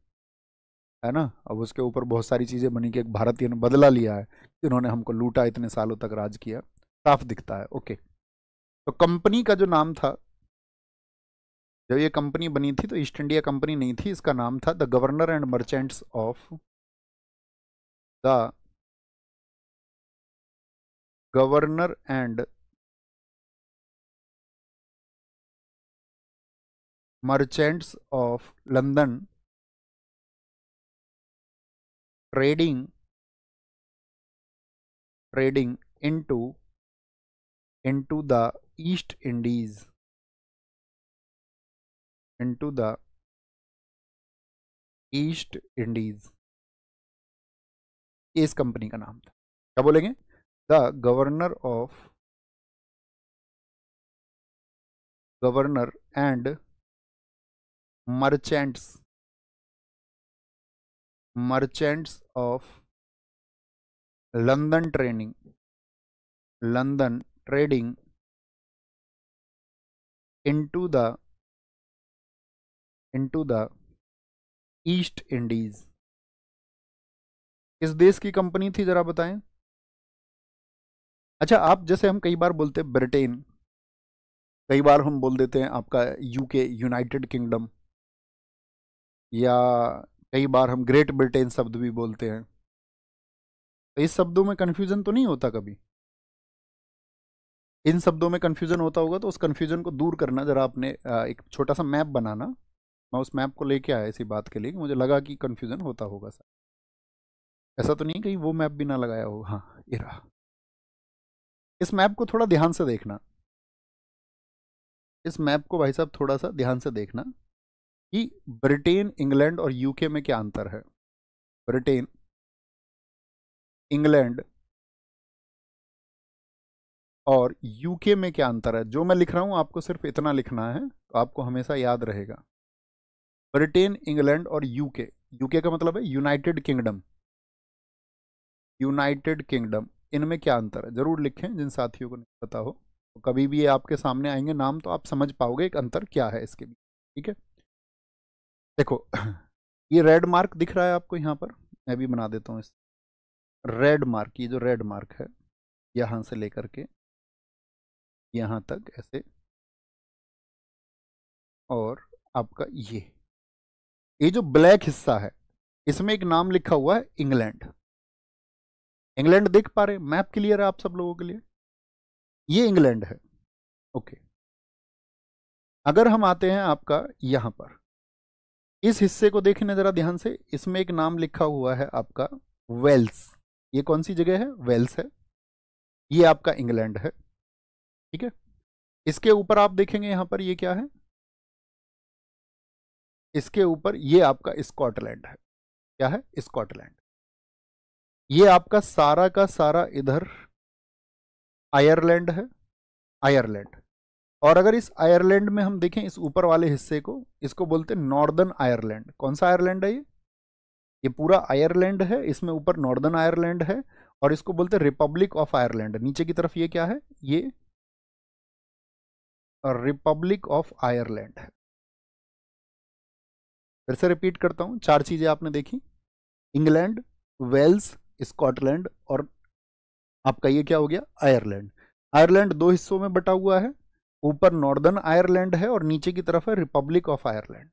है ना। अब उसके ऊपर बहुत सारी चीज़ें बनी कि एक भारतीय ने बदला लिया है, जिन्होंने हमको लूटा, इतने सालों तक राज किया, साफ दिखता है। ओके, तो कंपनी का जो नाम था, जब ये कंपनी बनी थी तो ईस्ट इंडिया कंपनी नहीं थी, इसका नाम था the governor and merchants of the governor and merchants of London trading into the east Indies, into the east Indies, ये इस कंपनी का नाम था। क्या बोलेंगे? The governor and merchants of London trading into the east Indies. किस देश की कंपनी थी, जरा बताएं। अच्छा, आप जैसे हम कई बार बोलते हैं ब्रिटेन, कई बार हम बोल देते हैं आपका यूके, यूनाइटेड किंगडम, या कई बार हम ग्रेट ब्रिटेन शब्द भी बोलते हैं। तो इस शब्दों में कंफ्यूजन तो नहीं होता कभी? इन शब्दों में कंफ्यूजन होता होगा, तो उस कंफ्यूजन को दूर करना जरा आपने एक छोटा सा मैप बनाना। मैं उस मैप को लेके आया इसी बात के लिए कि मुझे लगा कि कंफ्यूजन होता होगा सर। ऐसा तो नहीं कहीं वो मैप भी ना लगाया हो? हाँ, ये रहा। इस मैप को थोड़ा ध्यान से देखना, इस मैप को भाई साहब थोड़ा सा ध्यान से देखना कि ब्रिटेन, इंग्लैंड और यूके में क्या अंतर है। ब्रिटेन, इंग्लैंड और यूके में क्या अंतर है। जो मैं लिख रहा हूं आपको सिर्फ इतना लिखना है, तो आपको हमेशा याद रहेगा। ब्रिटेन, इंग्लैंड और यूके, यूके का मतलब है यूनाइटेड किंगडम, यूनाइटेड किंगडम, इनमें क्या अंतर है जरूर लिखें, जिन साथियों को नहीं पता हो। तो कभी भी ये आपके सामने आएंगे नाम, तो आप समझ पाओगे एक अंतर क्या है इसके बीच। ठीक है, देखो ये रेड मार्क दिख रहा है आपको यहाँ पर, मैं भी बना देता हूँ इस रेड मार्क। ये जो रेड मार्क है, यहाँ से लेकर के यहाँ तक ऐसे, और आपका ये जो ब्लैक हिस्सा है, इसमें एक नाम लिखा हुआ है इंग्लैंड। इंग्लैंड देख पा रहे? मैप क्लियर है आप सब लोगों के लिए? ये इंग्लैंड है। ओके, अगर हम आते हैं आपका यहां पर, इस हिस्से को देखने जरा ध्यान से, इसमें एक नाम लिखा हुआ है आपका वेल्स। ये कौन सी जगह है? वेल्स है। ये आपका इंग्लैंड है। ठीक है, इसके ऊपर आप देखेंगे यहां पर ये क्या है, इसके ऊपर ये आपका स्कॉटलैंड है। क्या है? स्कॉटलैंड। ये आपका सारा का सारा इधर आयरलैंड है, आयरलैंड। और अगर इस आयरलैंड में हम देखें, इस ऊपर वाले हिस्से को, इसको बोलते हैं नॉर्दर्न आयरलैंड। कौन सा आयरलैंड है ये पूरा आयरलैंड है, इसमें ऊपर नॉर्दर्न आयरलैंड है, और इसको बोलते हैं रिपब्लिक ऑफ आयरलैंड। नीचे की तरफ ये क्या है? ये रिपब्लिक ऑफ आयरलैंड है। फिर से रिपीट करता हूं, चार चीजें आपने देखी, इंग्लैंड, वेल्स, स्कॉटलैंड, और आपका ये क्या हो गया? आयरलैंड। आयरलैंड दो हिस्सों में बटा हुआ है, ऊपर नॉर्दर्न आयरलैंड है और नीचे की तरफ है रिपब्लिक ऑफ आयरलैंड।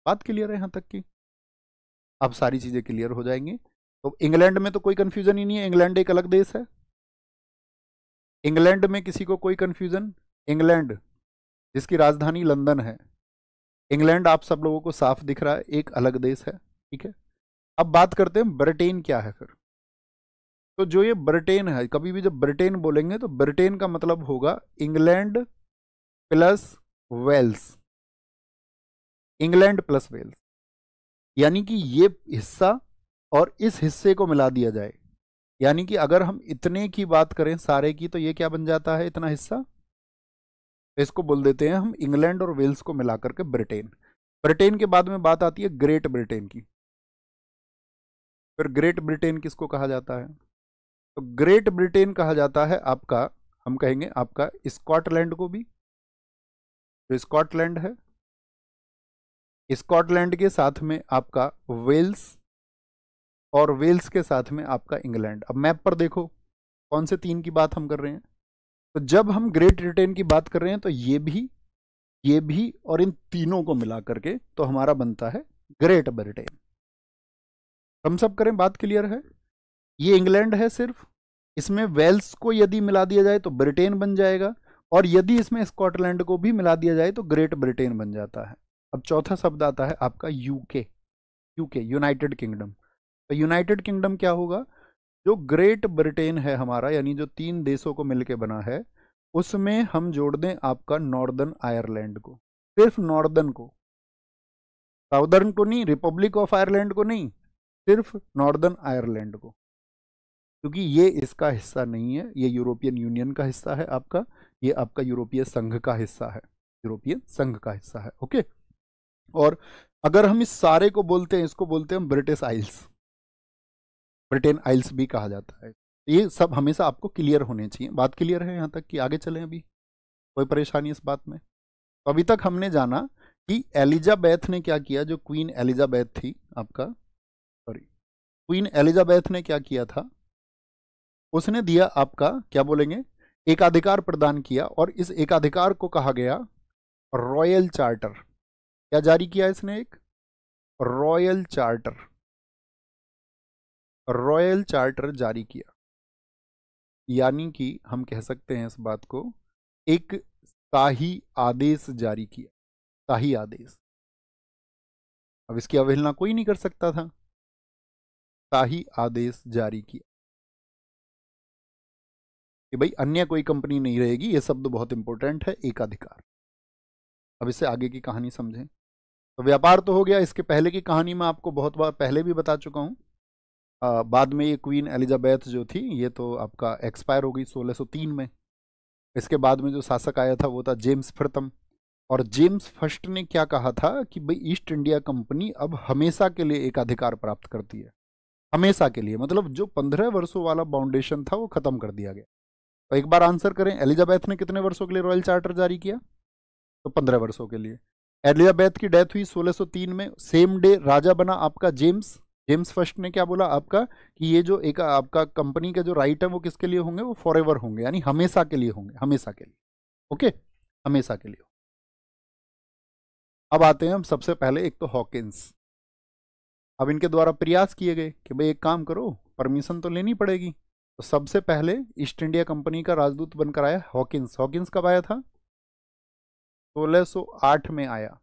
बात क्लियर है यहाँ तक की? अब सारी चीजें क्लियर हो जाएंगी। तो इंग्लैंड में तो कोई कंफ्यूजन ही नहीं है, इंग्लैंड एक अलग देश है। इंग्लैंड में किसी को कोई कंफ्यूजन? इंग्लैंड जिसकी राजधानी लंदन है, इंग्लैंड आप सब लोगों को साफ दिख रहा है, एक अलग देश है, ठीक है। अब बात करते हैं ब्रिटेन क्या है फिर। तो जो ये ब्रिटेन है, कभी भी जब ब्रिटेन बोलेंगे तो ब्रिटेन का मतलब होगा England plus Wales, England plus Wales, यानी कि ये हिस्सा और इस हिस्से को मिला दिया जाए। यानी कि अगर हम इतने की बात करें सारे की, तो ये क्या बन जाता है, इतना हिस्सा। तो इसको बोल देते हैं हम इंग्लैंड और वेल्स को मिलाकर के ब्रिटेन। ब्रिटेन के बाद में बात आती है ग्रेट ब्रिटेन की। फिर ग्रेट ब्रिटेन किसको कहा जाता है? तो ग्रेट ब्रिटेन कहा जाता है आपका, हम कहेंगे आपका स्कॉटलैंड को भी। जो स्कॉटलैंड है, स्कॉटलैंड के साथ में आपका वेल्स, और वेल्स के साथ में आपका इंग्लैंड। अब मैप पर देखो कौन से तीन की बात हम कर रहे हैं। तो जब हम ग्रेट ब्रिटेन की बात कर रहे हैं तो ये भी और इन तीनों को मिला करके तो हमारा बनता है ग्रेट ब्रिटेन। हम सब करें, बात क्लियर है? ये इंग्लैंड है सिर्फ, इसमें वेल्स को यदि मिला दिया जाए तो ब्रिटेन बन जाएगा, और यदि इसमें स्कॉटलैंड को भी मिला दिया जाए तो ग्रेट ब्रिटेन बन जाता है। अब चौथा शब्द आता है आपका यूके। UK United kingdom. तो यूनाइटेड किंगडम क्या होगा? जो ग्रेट ब्रिटेन है हमारा, यानी जो तीन देशों को मिलकर बना है, उसमें हम जोड़ दें आपका नॉर्दर्न आयरलैंड को, सिर्फ नॉर्दर्न को, साउदर्न को नहीं, रिपब्लिक ऑफ आयरलैंड को नहीं, सिर्फ नॉर्दर्न आयरलैंड को, क्योंकि ये इसका हिस्सा नहीं है, ये यूरोपियन यूनियन का हिस्सा है आपका, ये आपका यूरोपीय संघ का हिस्सा है, यूरोपीय संघ का हिस्सा है, ओके। और अगर हम इस सारे को बोलते हैं, इसको बोलते हैं ब्रिटिश आइल्स, ब्रिटेन आइल्स भी कहा जाता है। ये सब हमेशा आपको क्लियर होने चाहिए। बात क्लियर है यहाँ तक कि आगे चलें? अभी कोई परेशानी इस बात में? तो अभी तक हमने जाना कि एलिजाबेथ ने क्या किया, जो क्वीन एलिजाबेथ थी आपका, सॉरी, क्वीन एलिजाबेथ ने क्या किया था, उसने दिया आपका क्या बोलेंगे, एकाधिकार प्रदान किया, और इस एकाधिकार को कहा गया रॉयल चार्टर। क्या जारी किया इसने? एक रॉयल चार्टर, रॉयल चार्टर जारी किया। यानी कि हम कह सकते हैं इस बात को, एक शाही आदेश जारी किया, शाही आदेश। अब इसकी अवहेलना कोई नहीं कर सकता था, शाही आदेश जारी किया कि भाई अन्य कोई कंपनी नहीं रहेगी। ये शब्द बहुत इंपॉर्टेंट है, एकाधिकार। अब इससे आगे की कहानी समझें। तो व्यापार तो हो गया, इसके पहले की कहानी मैं आपको बहुत बार पहले भी बता चुका हूँ। बाद में ये क्वीन एलिजाबेथ जो थी, ये तो आपका एक्सपायर हो गई 1603 में। इसके बाद में जो शासक आया था वो था जेम्स प्रथम, और जेम्स फर्स्ट ने क्या कहा था कि भाई ईस्ट इंडिया कंपनी अब हमेशा के लिए एकाधिकार प्राप्त करती है, हमेशा के लिए, मतलब जो 15 वर्षों वाला बाउंडेशन था वो खत्म कर दिया गया। तो एक बार आंसर करें, एलिजाबेथ ने कितने वर्षों के लिए रॉयल चार्टर जारी किया? तो 15 वर्षों के लिए। एलिजाबेथ की डेथ हुई 1603 में, सेम डे राजा बना आपका जेम्स। जेम्स फर्स्ट ने क्या बोला आपका कि ये जो एक आपका कंपनी के जो राइट है वो किसके लिए होंगे, वो फॉरएवर होंगे, यानी हमेशा के लिए होंगे, हमेशा के लिए, ओके, हमेशा के लिए। अब आते हैं हम सबसे पहले, एक तो हॉकिंस। अब इनके द्वारा प्रयास किए गए कि भाई एक काम करो, परमिशन तो लेनी पड़ेगी। तो सबसे पहले ईस्ट इंडिया कंपनी का राजदूत बनकर आया हॉकिंस। हॉकिंस कब आया था? 1608 में आया,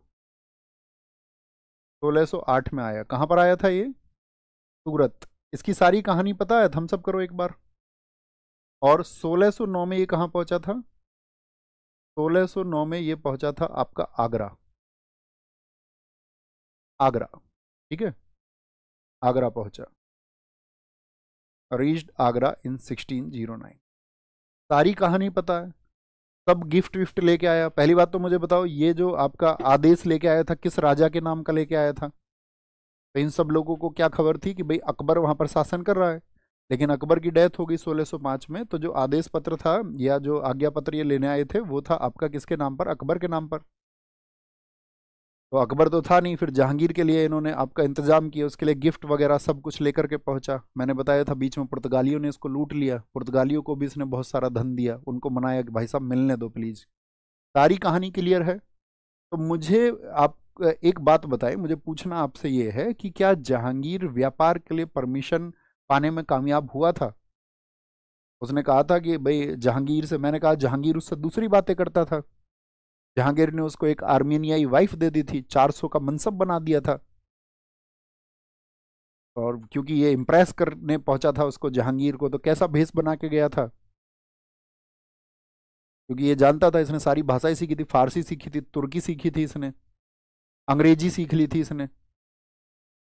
1608 में आया। कहाँ पर आया था ये? सूरत। इसकी सारी कहानी पता है? थम्स अप करो एक बार। और 1609 में ये कहाँ पहुंचा था? 1609 में ये पहुंचा था आपका आगरा, आगरा, ठीक है, आगरा पहुंचा, रीच्ड आगरा इन 1609। सारी कहानी पता है, सब गिफ्ट विफ्ट लेके आया। पहली बात तो मुझे बताओ, ये जो आपका आदेश लेके आया था किस राजा के नाम का लेके आया था? तो इन सब लोगों को क्या खबर थी कि भाई अकबर वहां पर शासन कर रहा है, लेकिन अकबर की डेथ हो गई 1605 में। तो जो आदेश पत्र था या जो आज्ञा पत्र ये लेने आए थे वो था आपका किसके नाम पर? अकबर के नाम पर। तो अकबर तो था नहीं, फिर जहांगीर के लिए इन्होंने आपका इंतजाम किया, उसके लिए गिफ्ट वगैरह सब कुछ लेकर के पहुंचा। मैंने बताया था बीच में पुर्तगालियों ने इसको लूट लिया, पुर्तगालियों को भी इसने बहुत सारा धन दिया, उनको मनाया कि भाई साहब मिलने दो प्लीज। सारी कहानी क्लियर है? तो मुझे आप एक बात बताएं, मुझे पूछना आपसे ये है कि क्या जहांगीर व्यापार के लिए परमिशन पाने में कामयाब हुआ था? उसने कहा था कि भाई जहांगीर से, मैंने कहा जहांगीर उससे दूसरी बातें करता था। जहांगीर ने उसको एक आर्मेनियाई वाइफ दे दी थी, 400 का मनसब बना दिया था। और क्योंकि ये इम्प्रेस करने पहुंचा था उसको, जहांगीर को, तो कैसा भेष बना के गया था, क्योंकि ये जानता था इसने सारी भाषाएं सीखी थी, फारसी सीखी थी, तुर्की सीखी थी इसने, अंग्रेजी सीख ली थी इसने।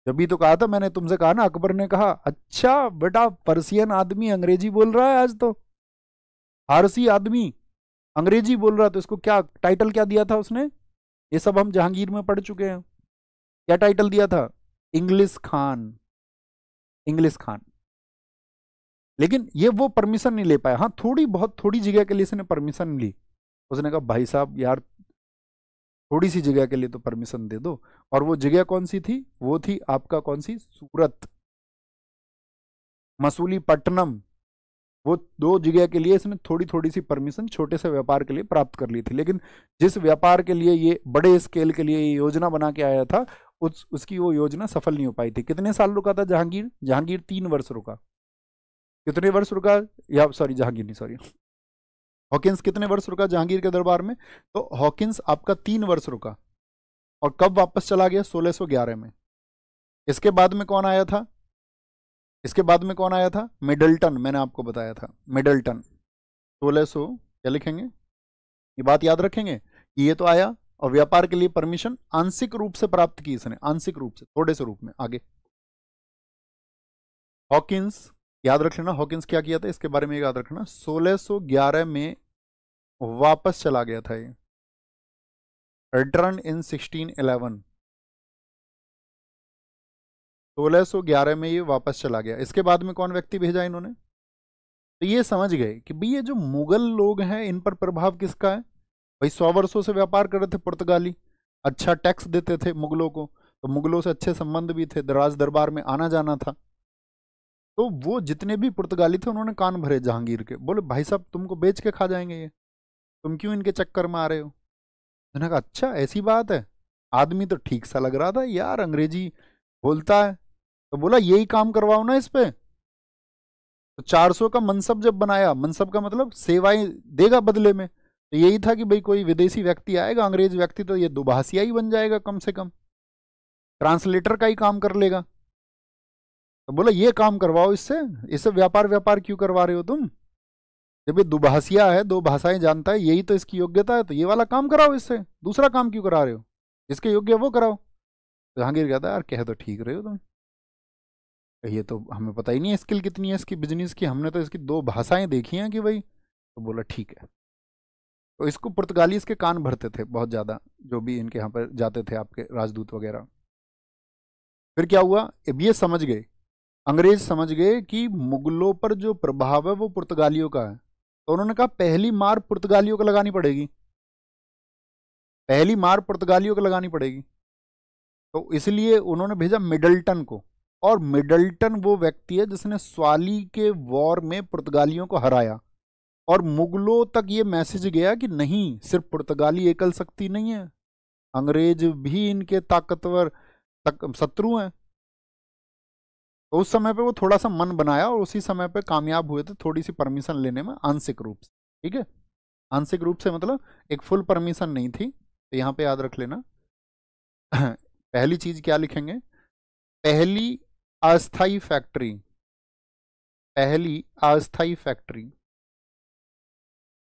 जब भी तो कहा था, मैंने तुमसे कहा ना, अकबर ने कहा अच्छा बेटा पर्सियन आदमी अंग्रेजी बोल रहा है आज तो, फारसी आदमी अंग्रेजी बोल रहा है, तो इसको क्या टाइटल क्या दिया था उसने? ये सब हम जहांगीर में पढ़ चुके हैं। क्या टाइटल दिया था? English Khan, English Khan. लेकिन ये वो परमिशन नहीं ले पाया। हाँ, थोड़ी बहुत थोड़ी जगह के लिए इसने परमिशन ली। उसने कहा भाई साहब यार थोड़ी सी जगह के लिए तो परमिशन दे दो। और वो जगह कौन सी थी? वो थी आपका कौन सी? सूरत, मसूलीपट्टनम। वो दो जगह के लिए इसने थोड़ी थोड़ी सी परमिशन छोटे से व्यापार के लिए प्राप्त कर ली थी। लेकिन जिस व्यापार के लिए ये बड़े स्केल के लिए ये योजना बना के आया था, उसकी वो योजना सफल नहीं हो पाई थी। कितने साल रुका था जहांगीर? जहांगीर 3 वर्ष रुका। कितने वर्ष रुका? या सॉरी, जहांगीर नहीं, सॉरी, हॉकिंस कितने वर्ष रुका जहांगीर के दरबार में? तो हॉकिंस आपका 3 वर्ष रुका। और कब वापस चला गया? 1611 में। इसके बाद में कौन आया था? इसके बाद में कौन आया था? मिडल्टन, मैंने आपको बताया था, मिडल्टन। 1600 क्या लिखेंगे, ये बात याद रखेंगे कि ये तो आया और व्यापार के लिए परमिशन आंशिक रूप से प्राप्त की इसने, आंशिक रूप से, थोड़े से रूप में। आगे हॉकिंस, याद रख लेना हॉकिंस क्या किया था, इसके बारे में याद रखना। 1611 में वापस चला गया था ये, रिटर्न इन 1611। 1611 में ये वापस चला गया। इसके बाद में कौन व्यक्ति भेजा इन्होंने? तो ये समझ गए कि भाई ये जो मुगल लोग हैं इन पर प्रभाव किसका है? भाई 100 वर्षों से व्यापार कर रहे थे पुर्तगाली, अच्छा टैक्स देते थे मुगलों को, तो मुगलों से अच्छे संबंध भी थे, राज दरबार में आना जाना था। तो वो जितने भी पुर्तगाली थे उन्होंने कान भरे जहांगीर के, बोले भाई साहब तुमको बेच के खा जाएंगे ये, तुम क्यों इनके चक्कर में आ रहे हो? मैंने कहा अच्छा ऐसी बात है। आदमी तो ठीक सा लग रहा था यार, अंग्रेजी बोलता है। तो बोला यही काम करवाओ ना इस पे। तो 400 का मनसब जब बनाया, मनसब का मतलब सेवाएं देगा बदले में, तो यही था कि भाई कोई विदेशी व्यक्ति आएगा, अंग्रेज व्यक्ति, तो ये दुभाषिया ही बन जाएगा, कम से कम ट्रांसलेटर का ही काम कर लेगा। तो बोला ये काम करवाओ इससे, इससे व्यापार व्यापार क्यों करवा रहे हो तुम? जब ये दुभाषिया है, दो भाषाएं जानता है, यही तो इसकी योग्यता है, तो ये वाला काम कराओ इससे, दूसरा काम क्यों करा रहे हो? जिसके योग्य है वो कराओ। तो जहांगीर कहता है यार कह तो ठीक रहे हो तुम, ये तो हमें पता ही नहीं है स्किल कितनी है इसकी बिजनेस की, हमने तो इसकी 2 भाषाएं देखी हैं कि भाई। तो बोला ठीक है। तो इसको पुर्तगाली इसके कान भरते थे बहुत ज़्यादा, जो भी इनके यहाँ पर जाते थे आपके राजदूत वगैरह। फिर क्या हुआ, अब ये समझ गए, अंग्रेज समझ गए कि मुगलों पर जो प्रभाव है वो पुर्तगालियों का है। तो उन्होंने कहा पहली मार पुर्तगालियों को लगानी पड़ेगी, पहली मार पुर्तगालियों को लगानी पड़ेगी। तो इसलिए उन्होंने भेजा मिडल्टन को। और मिडल्टन वो व्यक्ति है जिसने स्वाली के वॉर में पुर्तगालियों को हराया। और मुगलों तक ये मैसेज गया कि नहीं, सिर्फ पुर्तगाली एकल शक्ति नहीं है, अंग्रेज भी इनके ताकतवर शत्रु हैं। तो उस समय पे वो थोड़ा सा मन बनाया और उसी समय पे कामयाब हुए थे थोड़ी सी परमिशन लेने में, आंशिक रूप से। ठीक है, आंशिक रूप से मतलब एक फुल परमिशन नहीं थी। तो यहाँ पे याद रख लेना पहली चीज क्या लिखेंगे? पहली अस्थाई फैक्ट्री, पहली अस्थाई फैक्ट्री,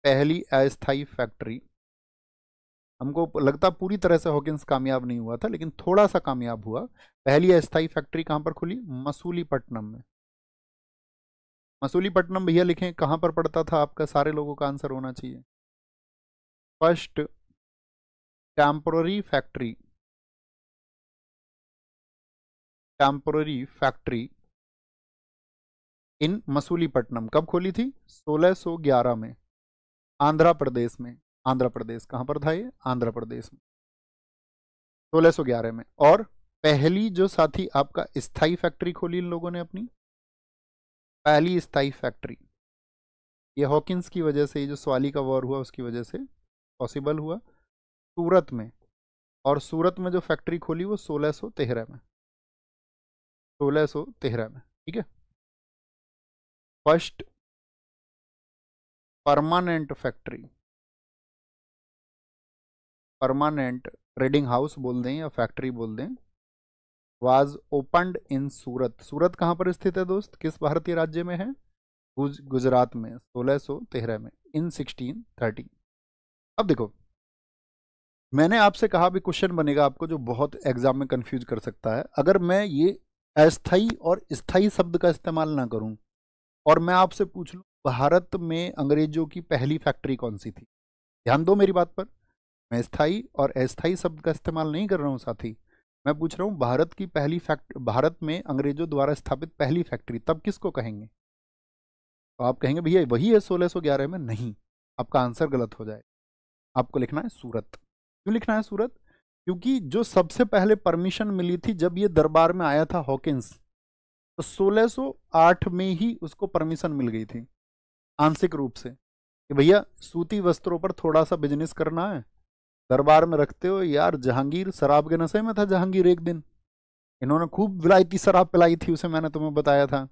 पहली अस्थाई फैक्ट्री। हमको लगता पूरी तरह से हॉकिंस कामयाब नहीं हुआ था, लेकिन थोड़ा सा कामयाब हुआ। पहली अस्थाई फैक्ट्री कहाँ पर खुली? मसूलीपट्टनम में। मसूलीपट्टनम भैया लिखें कहाँ पर पड़ता था? आपका सारे लोगों का आंसर होना चाहिए। First temporary factory, temporary factory in Masulipatnam कब खोली थी? 1611 में, आंध्र प्रदेश में। आंध्र प्रदेश कहाँ पर था ये? आंध्र प्रदेश में, 1611 में। और पहली जो साथी आपका स्थाई फैक्ट्री खोली इन लोगों ने अपनी, पहली स्थाई फैक्ट्री, ये हॉकिंस की वजह से, ये जो स्वाली का वॉर हुआ उसकी वजह से पॉसिबल हुआ, सूरत में। और सूरत में जो फैक्ट्री खोली वो 1613 में, 1613 में, ठीक है। First permanent factory, permanent trading house बोल दें या फैक्ट्री बोल दें, वाज ओपनड इन सूरत। सूरत कहाँ पर स्थित है दोस्त, किस भारतीय राज्य में है, गुजरात में, 1613 में, इन 1630। अब देखो, मैंने आपसे कहा भी क्वेश्चन बनेगा आपको जो बहुत एग्जाम में कंफ्यूज कर सकता है। अगर मैं ये अस्थाई और स्थाई शब्द का इस्तेमाल ना करूं और मैं आपसे पूछ लूं भारत में अंग्रेजों की पहली फैक्ट्री कौन सी थी, ध्यान दो मेरी बात पर, मैं स्थाई और अस्थाई शब्द का इस्तेमाल नहीं कर रहा हूं साथी, मैं पूछ रहा हूं भारत की पहली भारत में अंग्रेजों द्वारा स्थापित पहली फैक्ट्री, तब किसको कहेंगे। तो आप कहेंगे भैया वही है 1611 में, नहीं, आपका आंसर गलत हो जाए। आपको लिखना है सूरत। क्यों लिखना है सूरत, क्योंकि जो सबसे पहले परमिशन मिली थी जब ये दरबार में आया था हॉकिंस, तो 1608 में ही उसको परमिशन मिल गई थी आंशिक रूप से कि भैया सूती वस्त्रों पर थोड़ा सा बिजनेस करना है, दरबार में रखते हो। यार जहांगीर शराब के नशे में था, जहांगीर एक दिन इन्होंने खूब विलायती शराब पिलाई थी उसे, मैंने तुम्हें बताया था।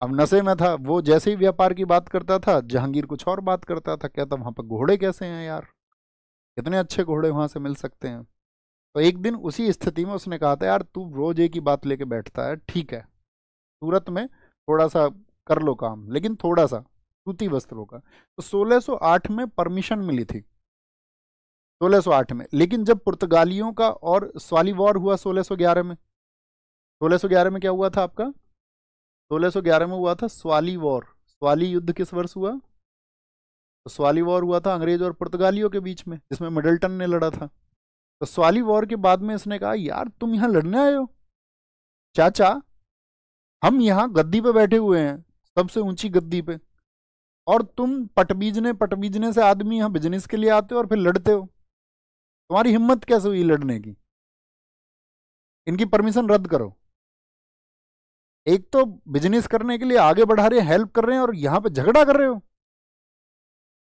अब नशे में था वो, जैसे ही व्यापार की बात करता था जहांगीर कुछ और बात करता था, कहता वहां पर घोड़े कैसे हैं यार, कितने अच्छे घोड़े वहां से मिल सकते हैं। तो एक दिन उसी स्थिति में उसने कहा था यार तू रोज एक ही बात लेके बैठता है, ठीक है सूरत में थोड़ा सा कर लो काम, लेकिन थोड़ा सा सूती वस्त्रों का। तो 1608 में परमिशन मिली थी, 1608 में। लेकिन जब पुर्तगालियों का और स्वाली वॉर हुआ 1611 में, 1611 में क्या हुआ था आपका, 1611 में हुआ था स्वाली वॉर। स्वाली युद्ध किस वर्ष हुआ, तो स्वाली वॉर हुआ था अंग्रेज और पुर्तगालियों के बीच में, जिसमें मिडल्टन ने लड़ा था। तो स्वाली वॉर के बाद में इसने कहा यार तुम यहां लड़ने आए हो चाचा, हम यहाँ गद्दी पे बैठे हुए हैं, सबसे ऊंची गद्दी पे, और तुम पटबीजने से आदमी यहाँ बिजनेस के लिए आते हो और फिर लड़ते हो, तुम्हारी हिम्मत कैसे हुई लड़ने की, इनकी परमिशन रद्द करो। एक तो बिजनेस करने के लिए आगे बढ़ा रहे हैं, हेल्प कर रहे हैं, और यहाँ पे झगड़ा कर रहे हो।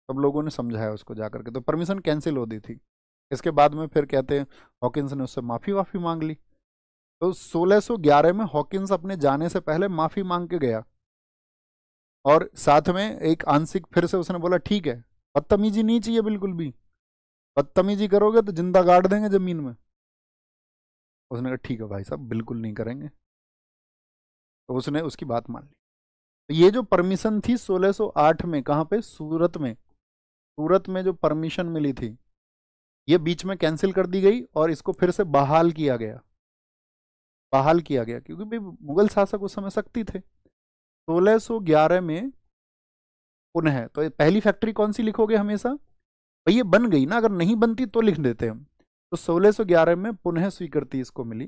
सब लोगों ने समझाया उसको जाकर के, तो परमिशन कैंसिल हो दी थी। इसके बाद में फिर कहते हैं हॉकिंस ने उससे माफी वाफी मांग ली। तो 1611 में हॉकिंस अपने जाने से पहले माफी मांग के गया, और साथ में एक आंशिक फिर से उसने बोला ठीक है, बदतमीजी नहीं चाहिए बिल्कुल भी, बदतमीजी करोगे तो जिंदा गाड़ देंगे जमीन में। उसने कहा ठीक है भाई साहब बिल्कुल नहीं करेंगे, तो उसने उसकी बात मान ली। तो ये जो परमिशन थी 1608 में, कहाँ पे, सूरत में, सूरत में जो परमिशन मिली थी ये बीच में कैंसिल कर दी गई और इसको फिर से बहाल किया गया, बहाल किया गया, क्योंकि भाई मुगल शासक उस समय शक्ति थे। 1611 में पुनः, तो पहली फैक्ट्री कौन सी लिखोगे हमेशा, भाई ये बन गई ना, अगर नहीं बनती तो लिख देते हम। तो 1611 में पुनः स्वीकृति इसको मिली,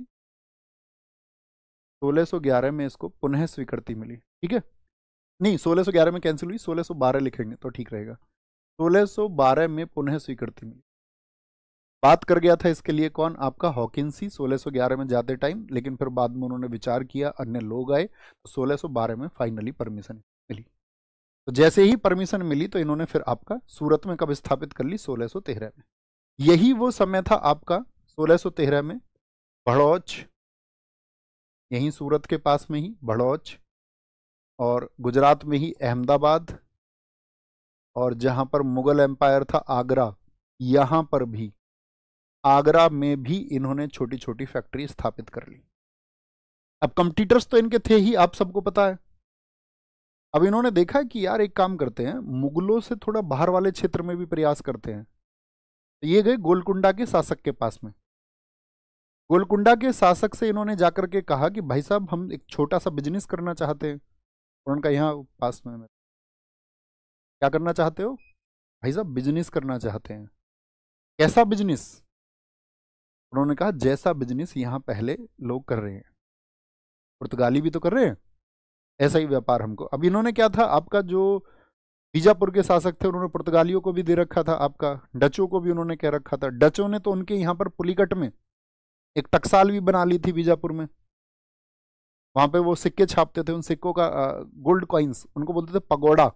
1611 में इसको पुनः स्वीकृति मिली, ठीक है। नहीं 1611 में कैंसिल हुई, 1612 लिखेंगे तो ठीक रहेगा। 1612 में पुनः स्वीकृति मिली। बात कर गया था इसके लिए कौन, आपका हॉकिंस ही 1611 में जाते टाइम, लेकिन फिर बाद में उन्होंने विचार किया, अन्य लोग आए, तो 1612 में फाइनली परमिशन मिली। तो जैसे ही परमिशन मिली तो इन्होंने फिर आपका सूरत में कब स्थापित कर ली, 1613 में। यही वो समय था आपका 1613 में भड़ौच, यहीं सूरत के पास में ही भड़ौच, और गुजरात में ही अहमदाबाद, और जहां पर मुगल एम्पायर था आगरा, यहां पर भी आगरा में भी इन्होंने छोटी छोटी फैक्ट्री स्थापित कर ली। अब कंपटीटर्स तो इनके थे ही, आप सबको पता है। अब इन्होंने देखा कि यार एक काम करते हैं, मुगलों से थोड़ा बाहर वाले क्षेत्र में भी प्रयास करते हैं। तो ये गए गोलकुंडा के शासक के पास में, गोलकुंडा के शासक से इन्होंने जाकर के कहा कि भाई साहब हम एक छोटा सा बिजनेस करना चाहते हैं। उन्होंने कहा यहाँ पास में क्या करना चाहते हो, भाई साहब बिजनेस करना चाहते हैं। कैसा बिजनेस, उन्होंने कहा जैसा बिजनेस यहाँ पहले लोग कर रहे हैं, पुर्तगाली भी तो कर रहे हैं, ऐसा ही व्यापार हमको। अब इन्होंने क्या था, आपका जो बीजापुर के शासक थे उन्होंने पुर्तगालियों को भी दे रखा था, आपका डचों को भी उन्होंने कह रखा था। डचों ने तो उनके यहाँ पर पुलिकट में एक टकसाल भी बना ली थी बीजापुर में, वहां पे वो सिक्के छापते थे, उन सिक्कों का गोल्ड कॉइन्स उनको बोलते थे पगोड़ा।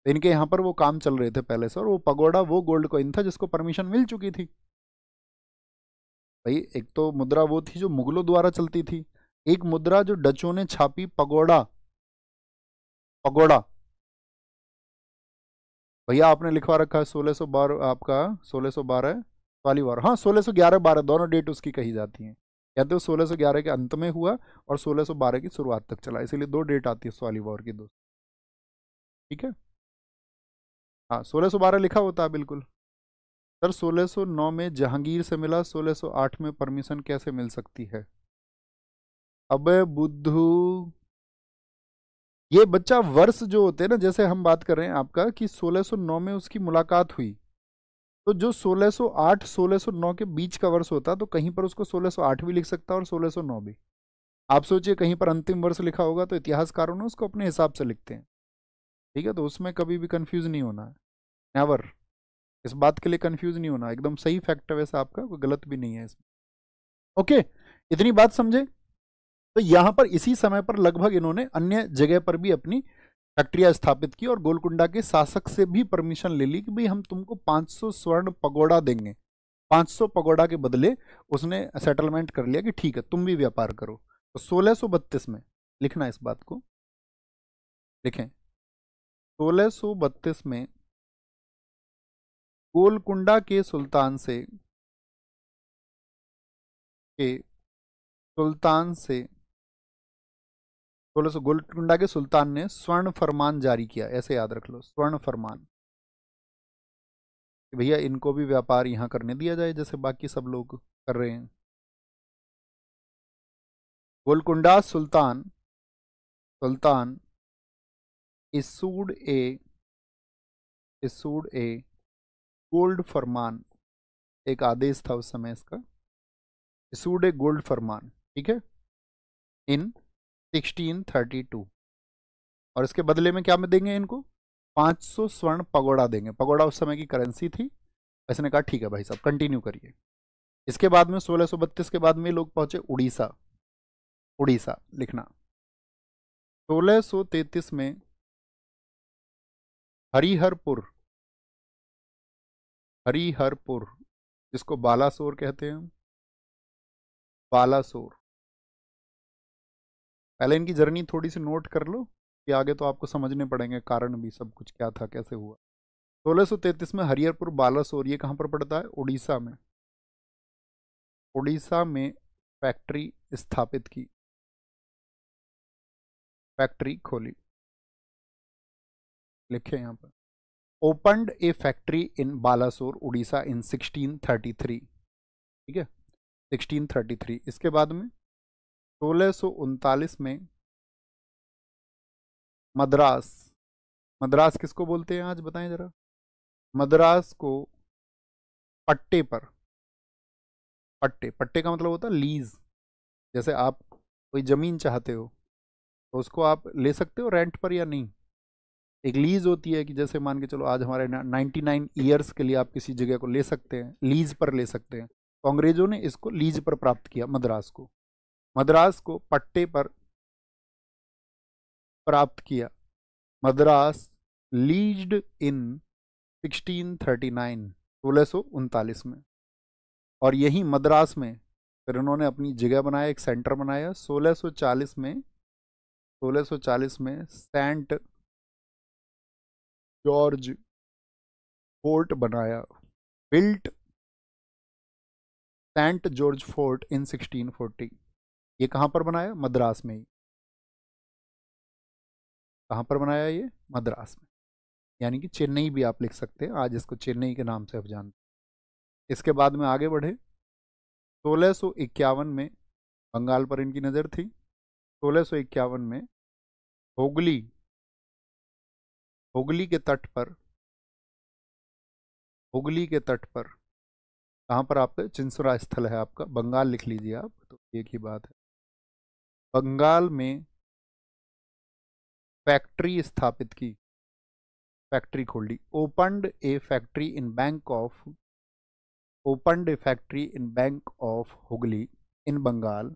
इनके यहाँ पर वो काम चल रहे थे पहले से, और वो पगोड़ा वो गोल्ड कॉइन था जिसको परमिशन मिल चुकी थी। भाई एक तो मुद्रा वो थी जो मुगलों द्वारा चलती थी, एक मुद्रा जो डचों ने छापी, पगोड़ा, पगोड़ा। भैया आपने लिखवा रखा है 1612, आपका 1612 वाली वार, हाँ 1611 12 दोनों डेट उसकी कही जाती हैं। कहते हो 1611 के अंत में हुआ और 1612 की शुरुआत तक चला, इसीलिए दो डेट आती है इस वाली वॉर की, दो। ठीक है, हाँ 1612 लिखा होता है बिल्कुल। सर 1609 में जहांगीर से मिला, 1608 में परमिशन कैसे मिल सकती है? अबे बुद्धू, ये बच्चा वर्ष जो होते हैं ना, जैसे हम बात कर रहे हैं आपका कि 1609 में उसकी मुलाकात हुई, तो जो 1608 1609 के बीच का वर्ष होता तो कहीं पर उसको 1608 भी लिख सकता और 1609 भी। आप सोचिए कहीं पर अंतिम वर्ष लिखा होगा तो इतिहासकारों ने उसको अपने हिसाब से लिखते हैं। ठीक है, तो उसमें कभी भी कंफ्यूज नहीं होना है, नेवर। इस बात के लिए कंफ्यूज नहीं होना, एकदम सही फैक्ट है वैसे आपका, कोई गलत भी नहीं है इसमें। ओके, इतनी बात समझे? तो यहां पर इसी समय पर लगभग इन्होंने अन्य जगह पर भी अपनी फैक्ट्रियां स्थापित की और गोलकुंडा के शासक से भी परमिशन ले ली कि भाई हम तुमको 500 स्वर्ण पगोड़ा देंगे। 500 पगोड़ा के बदले उसने सेटलमेंट कर लिया कि ठीक है तुम भी व्यापार करो। तो 1632 में, लिखना इस बात को, लिखें 1632 में गोलकुंडा के सुल्तान से, के सुल्तान से 1600 गोलकुंडा के सुल्तान ने स्वर्ण फरमान जारी किया, ऐसे याद रख लो, स्वर्ण फरमान, कि भैया इनको भी व्यापार यहां करने दिया जाए जैसे बाकी सब लोग कर रहे हैं। Golconda sultan, sultan issued a issued a gold farman, एक आदेश था उस समय इसका, issued a गोल्ड फरमान, ठीक है, इन 1632। और इसके बदले में क्या में देंगे इनको? 500 स्वर्ण पगोड़ा देंगे। पगोड़ा उस समय की करेंसी थी। इसने कहा ठीक है भाई साहब कंटिन्यू करिए। इसके बाद में 1632 के बाद में लोग पहुंचे उड़ीसा। उड़ीसा लिखना, 1633 में हरिहरपुर, हरिहरपुर जिसको बालासोर कहते हैं, बालासोर। पहले इनकी जर्नी थोड़ी सी नोट कर लो कि आगे तो आपको समझने पड़ेंगे कारण भी, सब कुछ क्या था कैसे हुआ। 1633 में हरिहरपुर बालासोर, ये कहाँ पर पड़ता है? उड़ीसा में। उड़ीसा में फैक्ट्री स्थापित की, फैक्ट्री खोली, लिखे यहाँ पर, opened a factory in Balasore Orissa in 1633। ठीक है, 1633। इसके बाद में 1639 में मद्रास, मद्रास किसको बोलते हैं आज बताएं जरा? मद्रास को पट्टे पर, पट्टे, पट्टे का मतलब होता है लीज। जैसे आप कोई जमीन चाहते हो तो उसको आप ले सकते हो रेंट पर या नहीं। एक लीज होती है कि जैसे मान के चलो आज हमारे 99 ईयर्स के लिए आप किसी जगह को ले सकते हैं, लीज पर ले सकते हैं। तो अंग्रेजों ने इसको लीज पर प्राप्त किया, मद्रास को, मद्रास को पट्टे पर प्राप्त किया। मद्रास लीज्ड इन 1639, 1639 में। और यही मद्रास में फिर उन्होंने अपनी जगह बनाया, एक सेंटर बनाया 1640 में, 1640 में सेंट जॉर्ज फोर्ट बनाया, बिल्ट सेंट जॉर्ज फोर्ट इन 1640। ये कहाँ पर बनाया? मद्रास में ही। कहाँ पर बनाया ये? मद्रास में। यानी कि चेन्नई भी आप लिख सकते हैं, आज इसको चेन्नई के नाम से आप जानते हैं। इसके बाद में आगे बढ़े, 1651 में बंगाल पर इनकी नज़र थी। 1651 में हुगली, हुगली के तट पर, हुगली के तट पर, कहाँ पर आपका चिंसुरा स्थल है आपका, बंगाल लिख लीजिए आप, तो एक ही बात है। बंगाल में फैक्ट्री स्थापित की, फैक्ट्री खोल ली, opened a factory in bank of, opened a factory in bank of Hooghly in Bengal